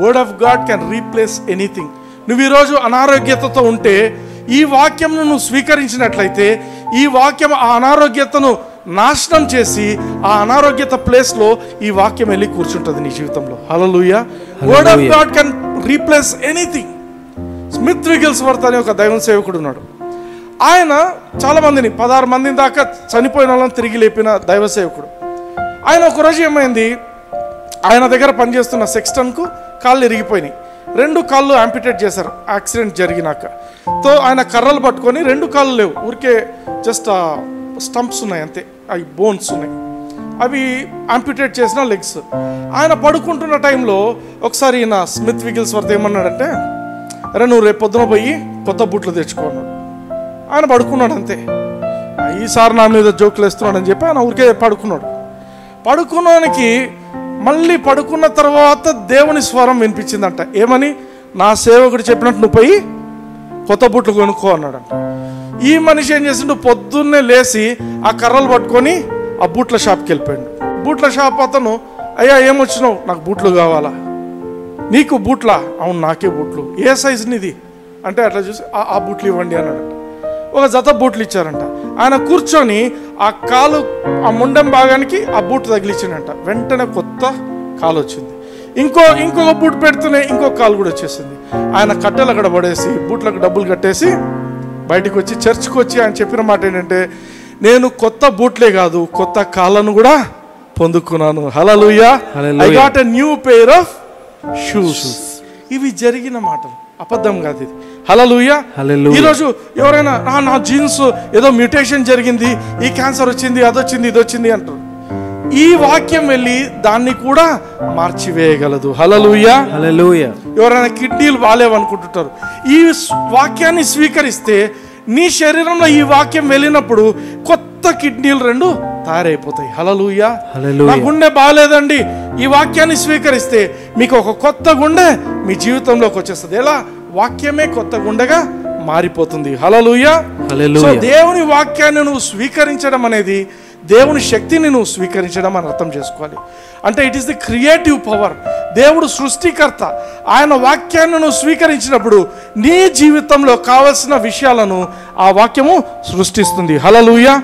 Speaker 1: Word of God can replace anything. నువ్వు ఈరోజు అనారోగ్యతతో ఉంటే ఈ వాక్యంను నువ్వు స్వీకరించినట్లయితే ఈ వాక్యం ఆ అనారోగ్యతను నాశనం చేసి ఆ అనారోగ్యత ప్లేస్లో ఈ వాక్యం వెళ్ళి కూర్చుంటుంది నీ జీవితంలో. Hallelujah. Word of God can replace anything. Smith Wigglesworth అనే ఒక దైవ సేవకుడు ఉన్నాడు. ఆయన చాలా మందిని 16 మందిని దాకా చనిపోయిన వాళ్ళని తిరిగి లేపిన దైవ సేవకుడు. ఆయన ఒకరోజు ఏమైంది, ఆయన దగ్గర పనిచేస్తున్న సెక్స్టన్కు కాళ్ళు ఇరిగిపోయినాయి. 2 కాళ్ళు యాంపిటేట్ చేశారు యాక్సిడెంట్ జరిగినాక. తో ఆయన కర్రలు పట్టుకొని 2 కాళ్ళు లేవు, ఊరికే జస్ట్ స్టంప్స్ ఉన్నాయి అంతే, అవి బోన్స్ ఉన్నాయి, అవి యాంపిటేట్ చేసిన లెగ్స్. ఆయన పడుకుంటున్న టైంలో ఒకసారి ఈయన స్మిత్ విగిల్స్వర్త్ ఏమన్నాడంటే, అరే నువ్వు రేపు పొద్దున పోయి కొత్త బూట్లు తెచ్చుకున్నాడు. ఆయన పడుకున్నాడు అంతే. ఈసారి నా మీద జోకులు వేస్తున్నాడు అని చెప్పి ఆయన ఊరికే పడుకున్నాడు. పడుకున్నానికి మళ్ళీ పడుకున్న తర్వాత దేవుని స్వరం వినిపించిందంట. ఏమని? నా సేవకుడు చెప్పినట్టు నువ్వు పోయి కొత్త బూట్లు కొనుక్కో అన్నాడంట. ఈ మనిషి ఏం చేసిండు? పొద్దున్నే లేచి ఆ కర్రలు పట్టుకొని ఆ బూట్ల షాప్కి వెళ్ళిపోయాడు. బూట్ల షాప్ అతను, అయ్యా ఏమొచ్చినావు? నాకు బూట్లు కావాలా. నీకు బూట్లా? అవును నాకే బూట్లు. ఏ సైజు నీది అంటే అట్లా చూసి ఆ బూట్లు ఇవ్వండి అన్నాడంట. ఒక జత బూట్లు ఇచ్చారంట. ఆయన కూర్చొని ఆ కాలు, ఆ ముండెం భాగానికి ఆ బూట్ తగిలించిందంట. వెంటనే కొత్త కాలు వచ్చింది. ఇంకొక బూట్ పెడుతూనే ఇంకొక కాలు కూడా వచ్చేసింది. ఆయన కట్టెలు అక్కడ పడేసి బూట్లకు డబ్బులు కట్టేసి బయటకు వచ్చి చర్చ్కి వచ్చి ఆయన చెప్పిన మాట ఏంటంటే, నేను కొత్త బూట్లే కాదు కొత్త కాళ్ళను కూడా పొందుకున్నాను. Hallelujah. I got a new pair of shoes. ఇవి జరిగిన మాటలు, అబద్ధం కాదు ఇది. హల్లెలూయా. ఈరోజు ఎవరైనా నా జీన్స్ ఏదో మ్యూటేషన్ జరిగింది, ఈ క్యాన్సర్ వచ్చింది, అదొచ్చింది, ఇది వచ్చింది అంటారు. ఈ వాక్యం వెళ్ళి దాన్ని కూడా మార్చివేయగలదు. హల్లెలూయా. హల్లెలూయా. ఎవరైనా కిడ్నీలు బాలేవనుకుంటుంటారు, ఈ వాక్యాన్ని స్వీకరిస్తే నీ శరీరంలో ఈ వాక్యం వెళ్ళినప్పుడు కొత్త కొత్త కిడ్నీలు 2 తయారైపోతాయి. హల్లెలూయా.
Speaker 2: హల్లెలూయా.
Speaker 1: నా గుండె బాగాలేదండి, ఈ వాక్యాన్ని స్వీకరిస్తే మీకు ఒక కొత్త గుండె మీ జీవితంలోకి వచ్చేస్తుంది. ఎలా? వాక్యమే కొత్త గుండెగా మారిపోతుంది. హల్లెలూయా. సో దేవుని వాక్యాన్ని నువ్వు స్వీకరించడం అనేది దేవుని శక్తిని నువ్వు స్వీకరించడం అని అర్థం చేసుకోవాలి. అంటే it is the creative power. దేవుడు సృష్టికర్త. ఆయన వాక్యాన్ని నువ్వు స్వీకరించినప్పుడు నీ జీవితంలో కావలసిన విషయాలను ఆ వాక్యము సృష్టిస్తుంది. హల్లెలూయా.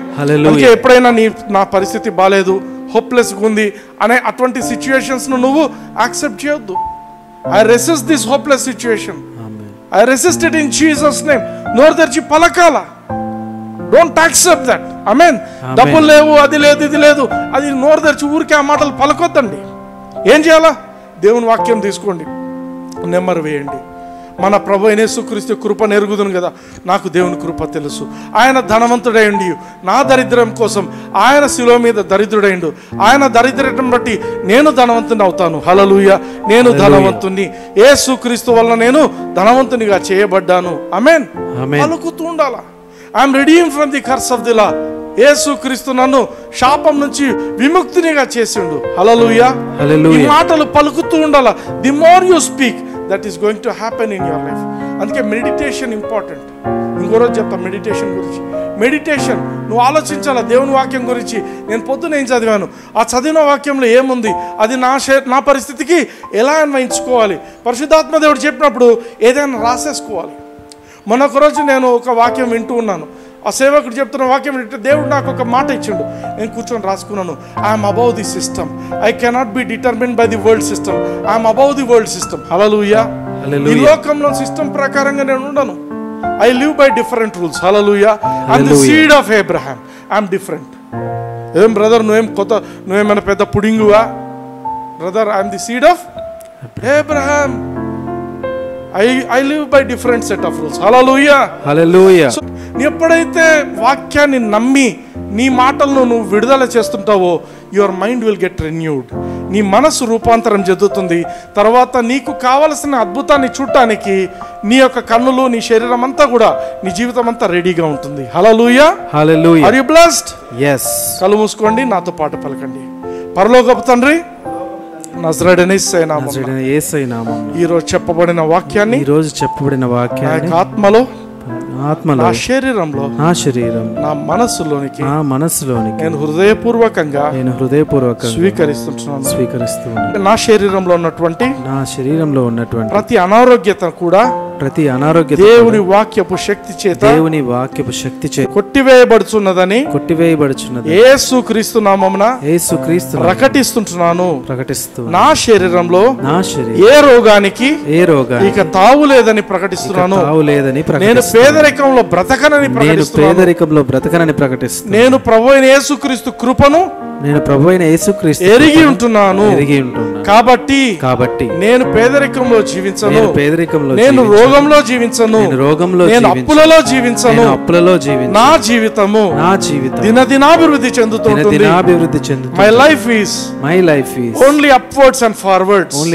Speaker 1: అందుకే ఎప్పుడైనా నా పరిస్థితి బాలేదు, హోప్లెస్గా ఉంది అనే అటువంటి సిచ్యుయేషన్స్ను నువ్వు యాక్సెప్ట్ చేయొద్దు. I resist this hopeless situation, I resist it in Jesus name. నోరు తెరిచి పలకాల. Don't accept that. ఆమేన్. డబ్బులు లేవు, అది లేదు, ఇది లేదు, అది నోరు తెరిచి ఊరికే ఆ మాటలు పలకొద్దండి. ఏం చేయాలా? దేవుని వాక్యం తీసుకోండి, నెమ్మరు వేయండి. మన ప్రభు అయిన యేసుక్రీస్తు కృప నెరుగుదును కదా, నాకు దేవుని కృప తెలుసు. ఆయన ధనవంతుడైండి నా దరిద్రం కోసం ఆయన శిలువ మీద దరిద్రుడైండు. ఆయన దరిద్రం బట్టి నేను ధనవంతుని అవుతాను. హల్లెలూయా. నేను ధనవంతుని, యేసుక్రీస్తు వల్ల నేను ధనవంతునిగా చేయబడ్డాను. ఆమేన్. పలుకుతూ ఉండాలా. I'm redeemed from the curse of the law. యేసుక్రీస్తు నన్ను శాపం నుంచి విముక్తినిగా చేసిండు. హల్లెలూయా. ఈ మాటలు పలుకుతూ ఉండాలా. The more you speak, that is going to happen in your life. అందుకే మెడిటేషన్ ఇంపార్టెంట్. ఇంకో రోజు చెప్తాను మెడిటేషన్ గురించి. మెడిటేషన్ నువ్వు ఆలోచించాలా దేవుని వాక్యం గురించి. నేను పొద్దున ఏం చదివాను, ఆ చదివిన వాక్యంలో ఏముంది, అది నా పరిస్థితికి ఎలా అన్వయించుకోవాలి. పరిశుద్ధాత్మ దేవుడు చెప్పినప్పుడు ఏదైనా రాసేసుకోవాలి. మొన్నొక రోజు నేను ఒక వాక్యం వింటూ ఉన్నాను. ఆ సేవకుడు చెప్తున్న వాక్యం వింటే దేవుడు నాకు ఒక మాట ఇచ్చిండు. నేను కూర్చొని రాసుకున్నాను. I'm above the system, I cannot be determined by the world system, I'm above the world system. Hallelujah. ఈ లోకంలో సిస్టమ్ ప్రకారంగా నేను ఉండను. I live by different rules. Hallelujah. I'm the seed of Abraham, I'm different. ఏం brother నువ్వేమైనా పెద్ద పుడింగువా? Brother, I'm the seed of Abraham. I live by different set of rules. Hallelujah.
Speaker 2: Hallelujah.
Speaker 1: So, నీ ఎప్పుడైతే వాక్యాన్ని నమ్మి నీ మాటలను నువ్వు విడుదల చేస్తుంటావో, your mind will get renewed. నీ మనసు రూపాంతరం చెందుతుంది. తర్వాత నీకు కావలసిన అద్భుతాన్ని చూడటానికి నీ యొక్క కన్నులు, నీ శరీరం అంతా కూడా, నీ జీవితం అంతా రెడీగా ఉంటుంది. హల్లెలూయా.
Speaker 2: Hallelujah.
Speaker 1: Are you blessed?
Speaker 2: Yes.
Speaker 1: కళ్ళు మూసుకోండి, నాతో పాటు పలకండి. పరలోకపు తండ్రి, నజరేయుడైన యేసయ్య నామమున ఈ రోజు చెప్పబడిన వాక్యాన్ని ఆత్మలో నా శరీరంలో నా మనస్సులోనికి నేను హృదయపూర్వకంగా స్వీకరిస్తున్నాను. నా శరీరంలో ఉన్నటువంటి ప్రతి అనారోగ్యత కూడా దేవుని వాక్యపు శక్తి చేత కొట్టివేయబడుచున్నదని యేసుక్రీస్తు నామమున ప్రకటిస్తున్నాను. నా శరీరంలో ఏ రోగానికి ఇక తావు లేదని ప్రకటిస్తున్నాను. నేను పేదరికంలో బ్రతకనని ప్రకటిస్తున్నాను. నేను ప్రభువైన యేసుక్రీస్తు కృపను ఎరిగి ఉంటున్నాను. కాబట్టి నేను పేదరికంలో జీవించను, నేను రోగంలో జీవించను, నేను అప్పులలో జీవించను. నా జీవితము దినదినాభివృద్ధి చెందుతుంది. My life is only upwards and forwards. I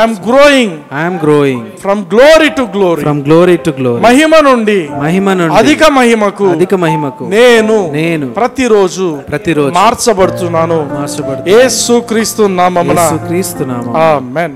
Speaker 1: am growing from glory to glory. మహిమ నుండి అధిక మహిమకు నేను ప్రతిరోజు మార్చబడుతున్నాను. యేసుక్రీస్తు నామమున. ఆమేన్.